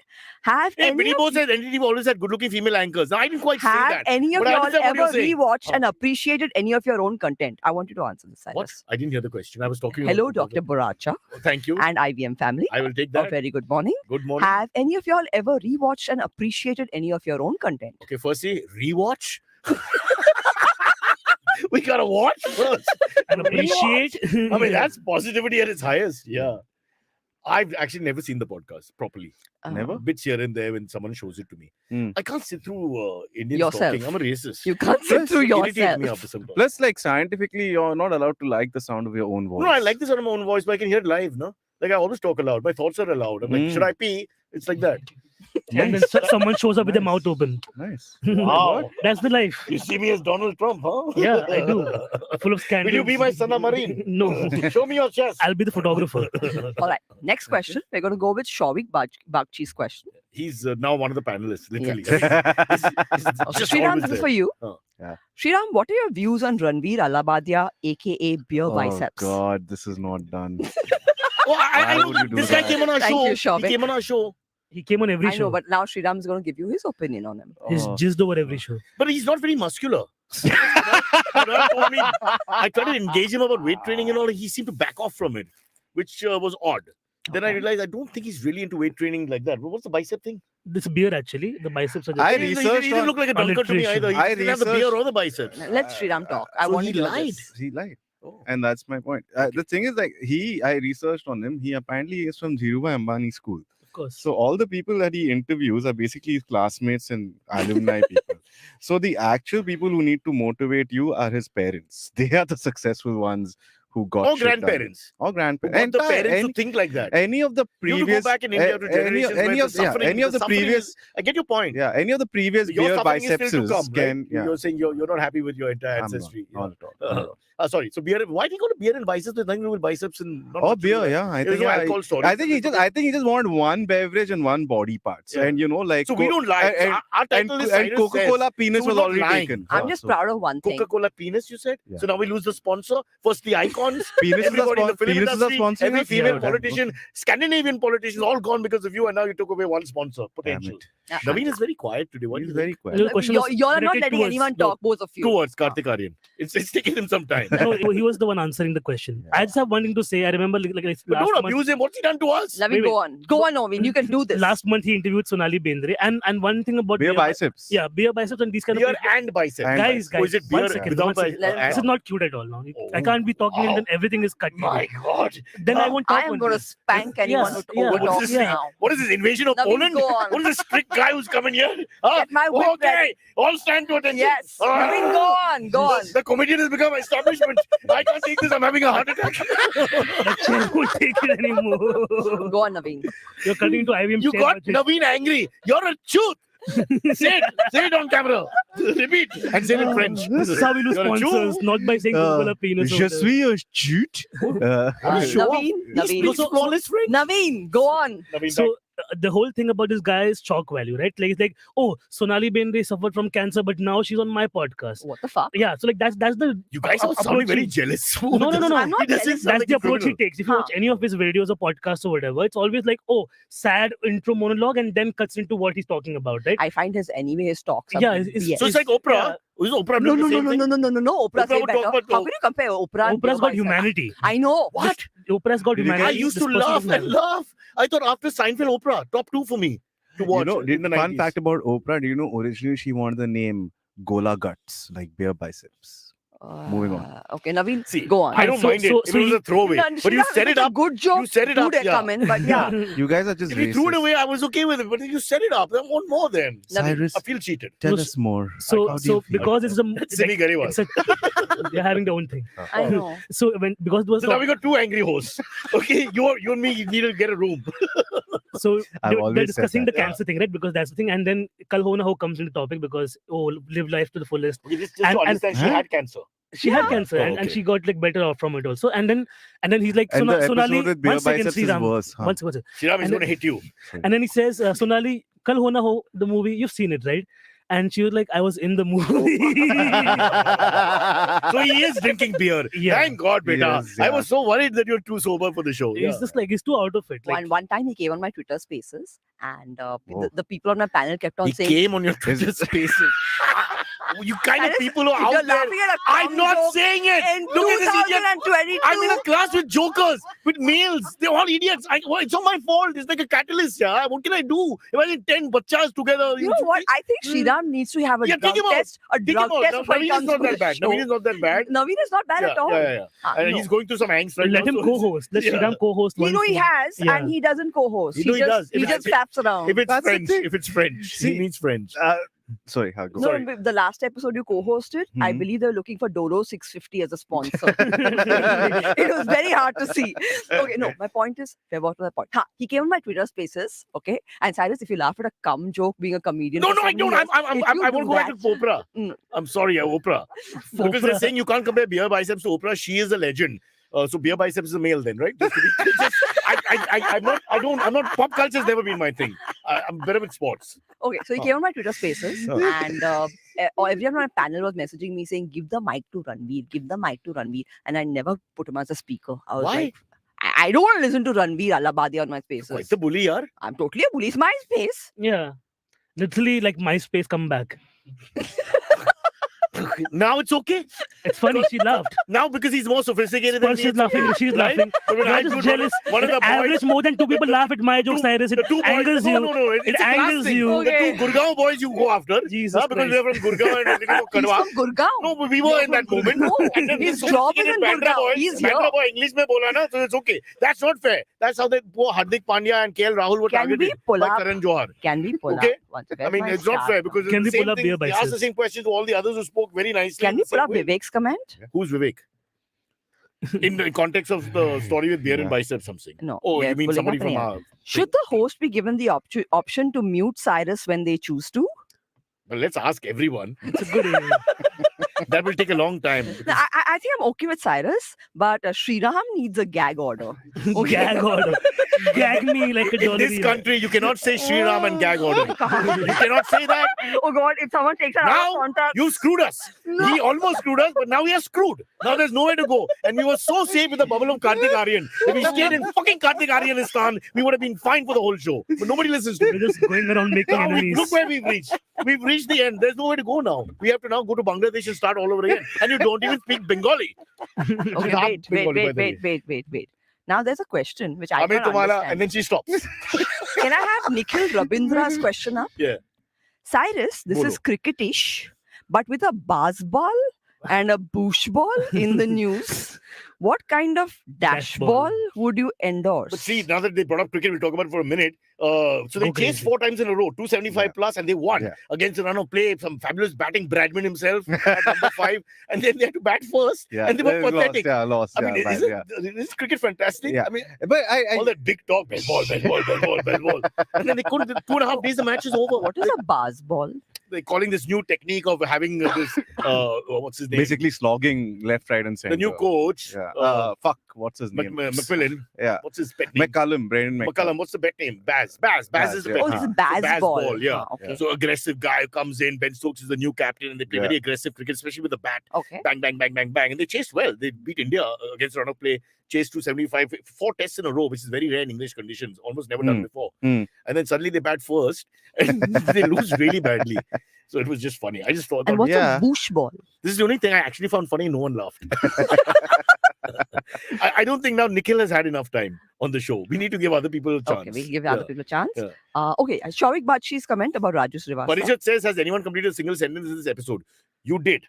Have Hey, any Binibo said NDTV always had good-looking female anchors. Now, I didn't quite say have that. any of but I y'all understand what you're ever saying. rewatched Oh. and appreciated any of your own content? I want you to answer this, What? Cyrus. I didn't hear the question. I was talking. Hello, about- Dr. Boracha Thank you. and IVM family. I will take A that. very good morning. Good morning. Have any of y'all ever rewatched and appreciated any of your own content? Okay, firstly, rewatch. We gotta watch first. And appreciate. I mean, that's positivity at its highest. Yeah. I've actually never seen the podcast properly. Never? Bits here and there when someone shows it to me. I can't sit through Indians Yourself. talking. I'm a racist. You can't sit through Irritate yourself. me after some time. Plus, like scientifically, you're not allowed to like the sound of your own voice. No, I like the sound of my own voice, but I can hear it live, no? Like I always talk aloud. My thoughts are aloud. I'm like, should I pee? It's like that. And then someone shows up with their mouth open. Nice. Wow. That's the life. You see me as Donald Trump, huh? Yeah, I do. Full of Will scandals. you be my Sana Marine? No. Show me your chest. I'll be the photographer. All right. Next question. We're going to go with Shavik Bagchi's question. He's now one of the panelists, literally. Yes. He's Okay, just Sriram, always this is there. for you. Yeah. Sriram, what are your views on Ranveer Alabadia, aka Beer Biceps? Oh God, this is not done. Oh, I Why know. would you do This guy that? came on our Thank show. you, Shavik. He came on our show. He came on every I show. know, but now Sriram is going to give you his opinion on him. He's Oh. jizzed over every show. But he's not very muscular. Kunal told me, I tried to engage him about weight training and all. He seemed to back off from it, which was odd. Then I Okay. realized I don't think he's really into weight training like that. But what's the bicep thing? This beer actually, the biceps are just. I He researched didn't on- look like a dunker to me either. He I didn't have the beer researched- or the biceps. Let Sriram talk. I So want he to hear lied. this. He lied. Oh. And that's my point. The thing is, like, I researched on him. He apparently is from Dhirubhai Ambani school. Of course. So all the people that he interviews are basically his classmates and alumni people. So the actual people who need to motivate you are his parents. They are the successful ones who got Or shit done. grandparents. Or Who grandparents. got the parents to think like that. Any of the You have to previous, go back in India to generations where any the of suffering, any of the suffering previous, is- I get your point. yeah, any of the previous Your beer suffering is still to bicepses come, can, right? yeah. You're saying you're not happy with your entire I'm not, ancestry. not at all, not at all. Sorry. So beer. Why did he go to beer and biceps? There's nothing to do with biceps and not Or much to do beer, with that. yeah. I There's think, no yeah, alcohol story. I think he just wanted one beverage and one body parts, Yeah. and like. So we don't lie. and- Our title is and Cyrus Coca-Cola penis so was we're not already lying. taken. I'm just So proud of one thing. Coca-Cola penis, you said? Yeah. So now we lose the sponsor. First the icons, Penises everybody in the film penises are industry, sponsoring every us? female Yeah. politician, Scandinavian politicians, all gone because of you, and now you took away one sponsor, Damn potential. it. Yeah. Naveen is very quiet today. What He's do you very think? quiet. The question was You're not directed letting towards- anyone talk, both of you. Two words, Kartik Aaryan. It's taking him some time. No, he was the one answering the question. Yeah. I just have one thing to say. I remember like But last don't month, abuse him. What's he done to us? Naveen, Wait, go on. Go on, Naveen. You can do this. last month he interviewed Sonali Bendre, and one thing about Beer bi- biceps. yeah, beer biceps and these kind Beer of people. and bicep. And Guys, Or is it one beer second, without one second. bicep? Let him This is not cute at all. Now I can't be talking and then everything is cut. My God. Then I won't talk. I am on going to this. spank anyone Yes, who yeah. overtalks What is this? now. What is this invasion of Naveen, Poland? go on. What is this strict guy who's coming here? Huh? Get my whip Okay, ready. all stand to attention. Yes. Ah. Naveen, go on. Go on. The comedian has become establishment. I can't take this. I'm having a heart attack. The chair won't take it anymore. Go on, Naveen. You're cutting into IVM. You chair got budget. Naveen angry. You're a truth. Say it on camera. Repeat and say it in French. This is how we lose You're a Jew. sponsors, not by saying Coca-Cola penis. Je over there. suis un chute. Show off. Naveen, He Naveen. speaks flawless French. Naveen, go on. Naveen, So the whole thing about this guy is shock value, right? Like it's like, oh, Sonali Bendre suffered from cancer, but now she's on my podcast. What the fuck? Yeah, so like that's the you guys are approach sounding very he- jealous. No, no, no, no. I'm not He doesn't jealous. sound That's like the a approach he criminal. takes. If you Huh. watch any of his videos or podcasts or whatever, it's always like, oh, sad intro monologue and then cuts into what he's talking about, right? I find his his talks. are Yeah, it's- BS. So it's like Oprah. Yeah. Is Oprah no, doing no, the no, same no, thing? no, no, no, no, no. Oprah's Oprah way would better. talk about How can you compare Oprah? and Oprah's got Beer Biceps? humanity. I know. What? Oprah's got Did you humanity. I used This to person laugh doesn't and have. laugh. I thought after Seinfeld, Oprah, top two for me to watch. in the Fun 90s. fact about Oprah, do you know originally she wanted the name Gola Guts, like beer biceps. Moving on. Okay, Naveen, See, go on. I don't So- mind so- it. so It was you- a throwaway. No, But you Sriram, set it's it a up. good joke. You set it up. Do they Yeah. come in? But yeah. You guys are just If you threw it racist. away, I was okay with it. But you set it up. I want more then. Cyrus, I feel cheated. tell No, us more. So, How do you so feel because about it's a, That's Simi Gariwal. it's a they're having their own thing. I know. So because it was So now we got two angry hosts. Okay, you and me need to get a room. so I've they're always said discussing that. the cancer thing, right? Because that's the thing. And then Kal Ho Na Ho comes into topic because live life to the fullest. Okay, just And- to and- understand, she Huh? had cancer. She had Yeah. cancer Oh, and okay. she got like better off from it also. And then he's like, And the episode Sonali, with beer one second, biceps is Sriram. worse. Huh? One second. Shriram is And going to hit you. And then he says, Sonali, Kal Ho Na Ho, the movie, you've seen it, right? And she was like, I was in the movie. So he is drinking beer. Yeah. Thank God, beta. Yes, I yeah. was so worried that you're too sober for the show. He's just like, he's too out of it. Like, One time he came on my Twitter Spaces, and Oh. the people on my panel kept on He saying, came on your Twitter spaces. You kind of Cyrus, people who are if you're out there. laughing at a I'm cum not joke saying it. in Look at this idiot. 2022. I'm in a class with jokers, with males. They're all idiots. It's not my fault. It's like a catalyst. Yeah. What can I do? Imagine 10 bachas together. You know what? I think Sriram needs to have a Yeah, drug take him out. test. A Think drug about test it. before he Naveen is comes not to that the bad. show. Naveen is not that bad. Naveen is not bad at all. Yeah. And no. he's going through some angst right Let now. him so co-host. Let Yeah. Sriram co-host. You know once he more. has, Yeah. and he doesn't co-host. You know he does. He If just it's- flaps around. If it's That's the French, thing. if it's French, See, he means French. Sorry, go. No, the last episode you co-hosted, I Mhm. believe they were looking for Doro 650 as a sponsor. It was very hard to see. Okay, no, my point is, we're about to the point. He came on my Twitter Spaces, okay? And Cyrus, if you laugh at a cum joke being a comedian, No, for so I many don't. years, I if you want to do go back that- to Oprah. Mm. I'm sorry, Oprah. Because they're saying you can't compare beer biceps to Oprah. She is a legend. So beer biceps is a male then, right? I'm not. Pop culture has never been my thing. I'm better with sports. Okay, so he came on my Twitter Spaces, and everyone on my panel was messaging me saying, "Give the mic to Ranveer, give the mic to Ranveer," and I never put him as a speaker. I was Why? like, I don't want to listen to Ranveer Allahabadi on my Quite Spaces. the bully, yaar. I'm totally a bully. It's my space. Yeah. Literally like MySpace come back. Now it's okay. It's funny. She laughed. Now because he's more sophisticated than First me. she's it's laughing. okay, She's right? laughing. But when You're I just do jealous. one of the Average boys, more than 2 people laugh at my jokes, Cyrus. It the two boys, angers you. No, it's It a class angers thing. you. Okay. The two Gurgaon boys you go after. Jesus Because Christ. we're from Gurgaon and everything from He's Kadwa. from Gurgaon. No, but we were in that moment. No, And then his these job is sophisticated in Bandra Gurgaon. boys, He's here. Bandra boy English mein bola na, so it's okay. That's not fair. That's how they poor Hardik Pandya and KL Rahul were Can we targeted pull by up? Karan Johar. Can we pull Okay. up? Once I mean, it's not fair because Can it's the we pull same up thing. beer They asked the biceps? same questions to all the others who spoke very nicely. Can in we the pull same up way. Vivek's comment? Who's Vivek? In the context of the story with beer and biceps, something. No. Oh, we're you mean pulling somebody up from an our... Should the host be given the option to mute Cyrus when they choose to? Well, let's ask everyone. It's a good idea. That will take a long time. No, I think I'm okay with Cyrus, but Sriram needs a gag order. Okay. Gag order. Gag me like a In dollar. this country, you cannot say Sri Ram and gag order. You cannot say that. Oh God, if someone takes an out Now, of contact. You screwed us. No. He almost screwed us, but now we are screwed. Now there's nowhere to go. And we were so safe with the bubble of Kartik Aaryan. If we stayed in fucking Kartik Aaryanistan, we would have been fine for the whole show. But nobody listens to We're it. just going around making Now enemies. look where we've reached. We've reached the end. There's nowhere to go now. We have to now go to Bangladesh and start all over again. And you don't even speak Bengali. Okay, Half wait, Bengali, by the way. wait. Now there's a question which I Amit can't Tumala, understand. and then she stops. Can I have Nikhil Rabindra's question up? Yeah. Cyrus, this Bolo. is cricketish, but with a ball and a bush ball in the news. What kind of dash ball. ball would you endorse? But see, now that they brought up cricket, we'll talk about it for a minute. So they Go chased crazy. 4 times in a row, 275 plus, and they won Yeah. against a run of play. Some fabulous batting, Bradman himself at number 5, and then they had to bat first, and they were pathetic. Lost. I mean, is cricket fantastic? Yeah. I mean, But all that big talk, bell ball, and then they couldn't. 2.5 days, the match is over. What is a ball? They're calling this new technique of having this? What's his name? basically slogging left, right, and center. the new coach. Yeah. What's his name? McMillan. Yeah. What's his pet name? McCullum, Brandon McCullum. McCullum. What's the bet name? Baz. Baz is the yeah. bet Oh, name. this is Uh-huh. Baz ball. Yeah. Okay. So aggressive guy who comes in. Ben Stokes is the new captain, and they play Yeah. very aggressive cricket, especially with the bat. Okay. Bang, bang, bang, bang, bang, and they chased well. They beat India against a run of play. Chased 275, 4 tests in a row, which is very rare in English conditions, almost never done before. Mm. And then suddenly they bat first, and they lose really badly. So it was just funny. I just thought And what's Yeah. a bush ball? this is the only thing I actually found funny. No one laughed. I don't think now Nikhil has had enough time on the show. We need to give other people a chance. Okay, we'll give other people a chance. Yeah. Okay, Shavik Bakshi's comment about Raju Srivastava. Parijat says, has anyone completed a single sentence in this episode? You did.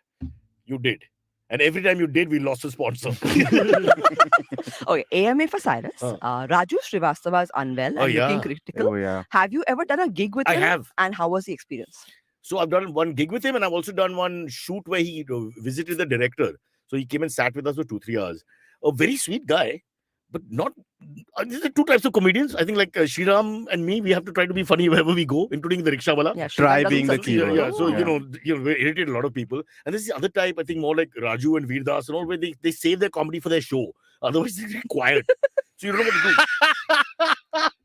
And every time you did, we lost a sponsor. Okay, AMA for Cyrus. Raju Srivastava is unwell and yeah. looking critical. Oh, yeah. Have you ever done a gig with I him? have. And how was the experience? So I've done one gig with him, and I've also done one shoot where he visited the director. So he came and sat with us for 2-3 hours. A very sweet guy, but not. These are 2 types of comedians. I think like Sriram and me, we have to try to be funny wherever we go, including the rickshaw wala. Yeah, Try Sriram doesn't being the succeed. keyword. Yeah, so Yeah. we irritate a lot of people. And this is the other type, I think, more like Raju and Veerdas and all, where they save their comedy for their show. Otherwise, they're quiet. So you don't know what to do.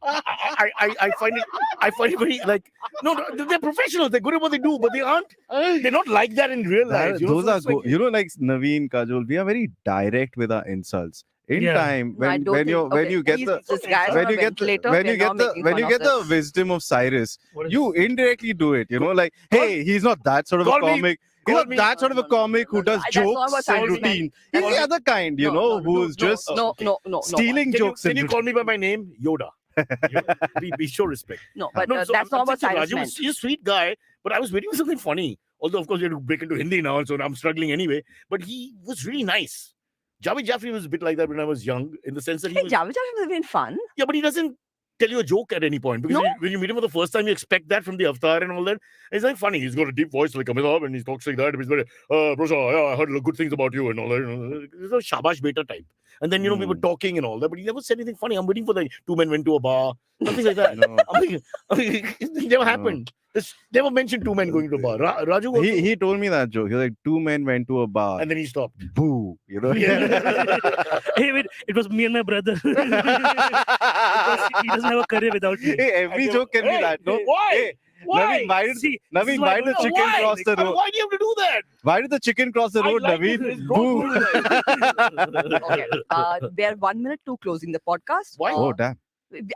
I find it very like they're professionals. They're good at what they do, but they aren't. They're not like that in real life. Those So are it's like- good. Like Naveen, Kajol, we are very direct with our insults. In Yeah. time, No, I when don't when think- you when okay, you get he's- the this guy's when on you a get the ventilator, when we're you get now the making when fun you of get the this. wisdom of Cyrus, What is- you indirectly do it. Like, hey, he's not that sort of a Call me- comic. Call me- that sort of a comic who does That's not what jokes and Cyrus meant. routine. He's Call the me- other kind, who's just no. stealing jokes. Can you and call me by my name? Yoda. Be show respect. No, but No, so that's I'm not what saying Cyrus Raju meant. was, he's a sweet guy, but I was waiting for something funny. Although, of course, we had to break into Hindi now, so I'm struggling anyway. But he was really nice. Javed Jaffrey was a bit like that when I was young, in the sense that he Hey, was... Javed was even fun. Yeah, but he doesn't tell you a joke at any point. Because No. when you meet him for the first time, you expect that from the avatar and all that. It's like funny. He's got a deep voice like Amitabh and he talks like that. He's very, Brosha, yeah, I heard good things about you and all that. He's a Shabash Beta type. And then, we were talking and all that, but he never said anything funny. I'm waiting for the two men went to a bar, something like that. No. It never happened. It's never mentioned two men going to a bar. Raju was, He told me that joke. He was like, two men went to a bar. and then he stopped. Boo. Hey, wait, it was me and my brother. Because he doesn't have a career without me. Hey, every joke can be that. No? Why? Hey, Why? Naveen, why did, See, Naveen, this is why why did the I chicken Why? cross the road? Why do you have to do that? Why did the chicken cross the I road, like Naveen? it. Boo. Okay. They're 1 minute to closing the podcast. Why? Oh, damn.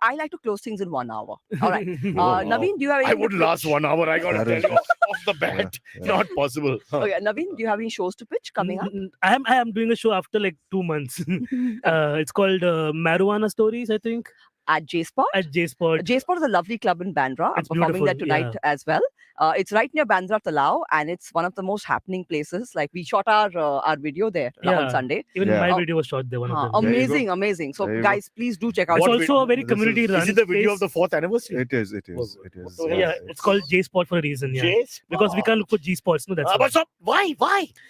I like to close things in 1 hour. All right. wow. Naveen, do you have any? I would last 1 hour. I got to That tell is- you off the bat. Yeah. Not possible. Okay, Naveen, do you have any shows to pitch coming up? I am doing a show after like 2 months. It's called Marijuana Stories, I think, At J Spot. at J Spot. J Spot is a lovely club in Bandra. I'm It's performing there beautiful, tonight as well. It's right near Bandra Talao, and it's one of the most happening places. Like we shot our video there on Yeah. Sunday. Even Yeah. my Oh, video was shot there. One of them. There you go. Amazing, amazing. So There you go. guys, please do check out. It's What also a very This is- community run. Is it the video of the 4th anniversary? It is. It Was- is. It is. what the hell? Yeah, it's called J Spot for a reason. Yeah, Yes. because we can't look for G spots. No, that's why. But stop. Why?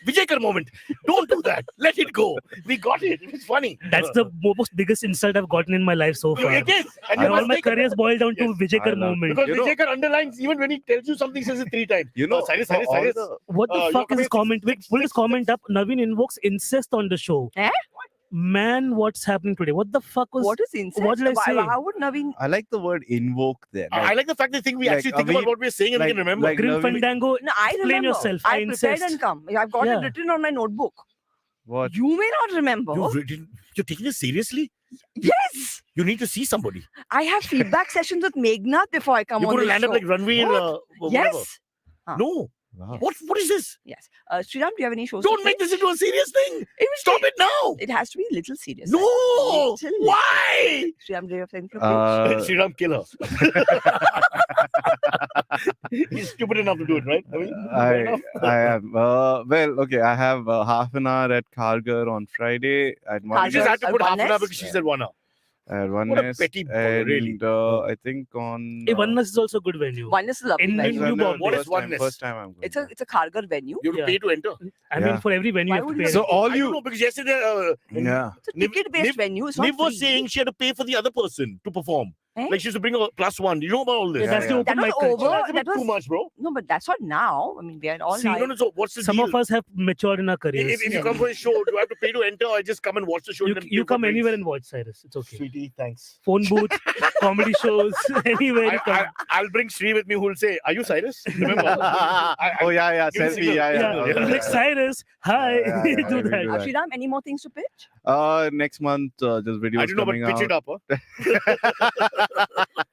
Vijayakar moment. Don't do that. Let it go. We got it. It's funny. That's the most biggest insult I've gotten in my life so far. It is. And I you All must my take it. careers boil down to Yes, Vijayakar I love- moment. Because You know- Vijayakar underlines, even when he tells you something, says it 3 times. Cyrus. for all the- What the you're fuck is coming this comment? Wait, pull this six- comment up. Naveen invokes incest on the show. Eh? Man, what's happening today? What the fuck was? What is incest? What did I Why- say? How would Naveen? I like the word invoke there. I like the fact they think we like, actually are think we- about what we're saying and we can remember. like- Grim Naveen- Fandango? No, I Explain remember. yourself. I prepared incest. and come. I've got Yeah. it written on my notebook. What? You may not remember. You're taking this seriously? Yes, You need to see somebody. I have feedback sessions with Meghnath before I come You're on going to this land show. up like Ranveer. What? Yes, No. Wow. What is this? yes. Sriram, do you have any shows? to Don't make pitch? this into a serious thing. It will Stop be- it now. It has to be a little serious. No. Little. Why? Sriram, do you have anything to pitch? Sriram, kill her. He's stupid enough to do it, right? I mean, fair enough. I am. Well, okay. I have half an hour at Kargar on Friday. At You one just had to put half an hour Oneness? because she said 1 hour. at one What a petty boy, and really. I think on. Hey, Oneness is also a good venue. Oneness is a lovely In venue. New Bombay. What is first time- oneness? First time I'm going. It's a Kargar venue. You have to Yeah. pay to enter. I mean, Yeah. for every venue, Why you have would to you pay. So all I you. don't know because yesterday Yeah. It's a Niv- ticket-based Niv- venue. It's not Niv was free. saying she had to pay for the other person to perform. Eh? Like she used to bring a +1. You know about all this? Yeah, that's Yeah, the yeah. open That was mic culture. over. That's a bit That too was much, bro. no, but that's not now. I mean, we are all See, live. no, so what's the Some deal? of us have matured in our careers. If you come for a show, do I have to pay to enter or I just come and watch the show? you, and then you pay for come drinks? anywhere and watch, Cyrus. It's okay. Sweetie, thanks. Phone booth, comedy shows, anywhere you come. I'll bring Sri with me who will say, are you Cyrus? Remember? Oh yeah, give me selfie. signal. Yeah. Yeah, yeah. like Cyrus, hi, Yeah, yeah, do we that. do that. Sriram, any more things to pitch? Next month, just videos I don't know, but coming pitch it out. up. Huh?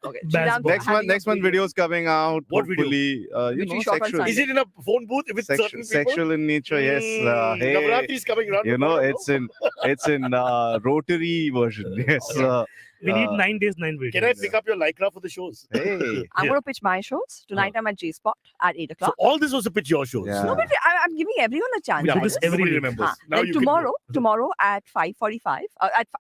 Okay. Baz Sriram, boy. Next month, videos coming out. What video? Hopefully, Which we shot on sexual, Sunday. Is it in a phone booth with certain people? sexual in nature. Yes. Hey, Navratri is coming around. you know, it's in rotary version. Yes. We need 9 days, 9 videos. Can I pick up your Lycra for the shows? Hey. I'm Yeah. going to pitch my shows. Tonight I'm at J Spot at 8 So o'clock. all this was to pitch your shows. Yeah. No, but I'm giving everyone a chance. We Yeah, do but this every nobody week. remembers. Huh. Now Then you can tomorrow at 5:45,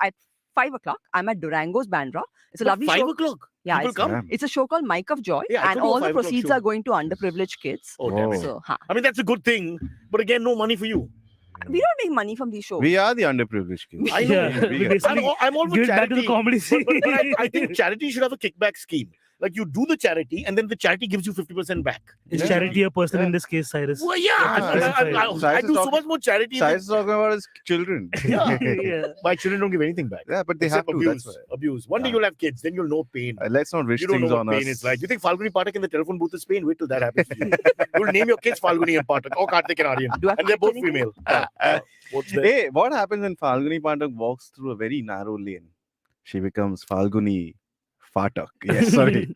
at 5 o'clock, I'm at Durango's Bandra. It's a But lovely 5 show. o'clock. Yeah, People it's, come. Yeah. it's a show called Mike of Joy, Yeah, I and could do a all the 5 o'clock proceeds show. are going to underprivileged kids. Oh, damn Oh. it. So, I mean, that's a good thing. But again, no money for you. we don't make money from these shows. We are the underprivileged kids. I know. Yeah, we We- basically I'm all for give it back to charity. the comedy scene. But I think charity should have a kickback scheme. Like you do the charity and then the charity gives you 50% back. Is Yeah. charity a person Yeah. in this case, Cyrus? Well, yeah. Yeah, I Cyrus do is so much more charity. Cyrus is talking about his children. Yeah. Yeah. My children don't give anything back. Yeah, but they Except have to. abuse. That's why. Abuse. One day Yeah. you'll have kids, then you'll know pain. Let's not wish You don't know things what on pain us. is like. You think Falguni Pathak in the telephone booth is pain? Wait till that happens to you. You'll name your kids Falguni and Pathak or Kartik and Aaryan. Do I And they're pitch both anything? female. What's that? Hey, what happens when Falguni Pathak walks through a very narrow lane? She becomes Falguni Fatak. Yes, sorry.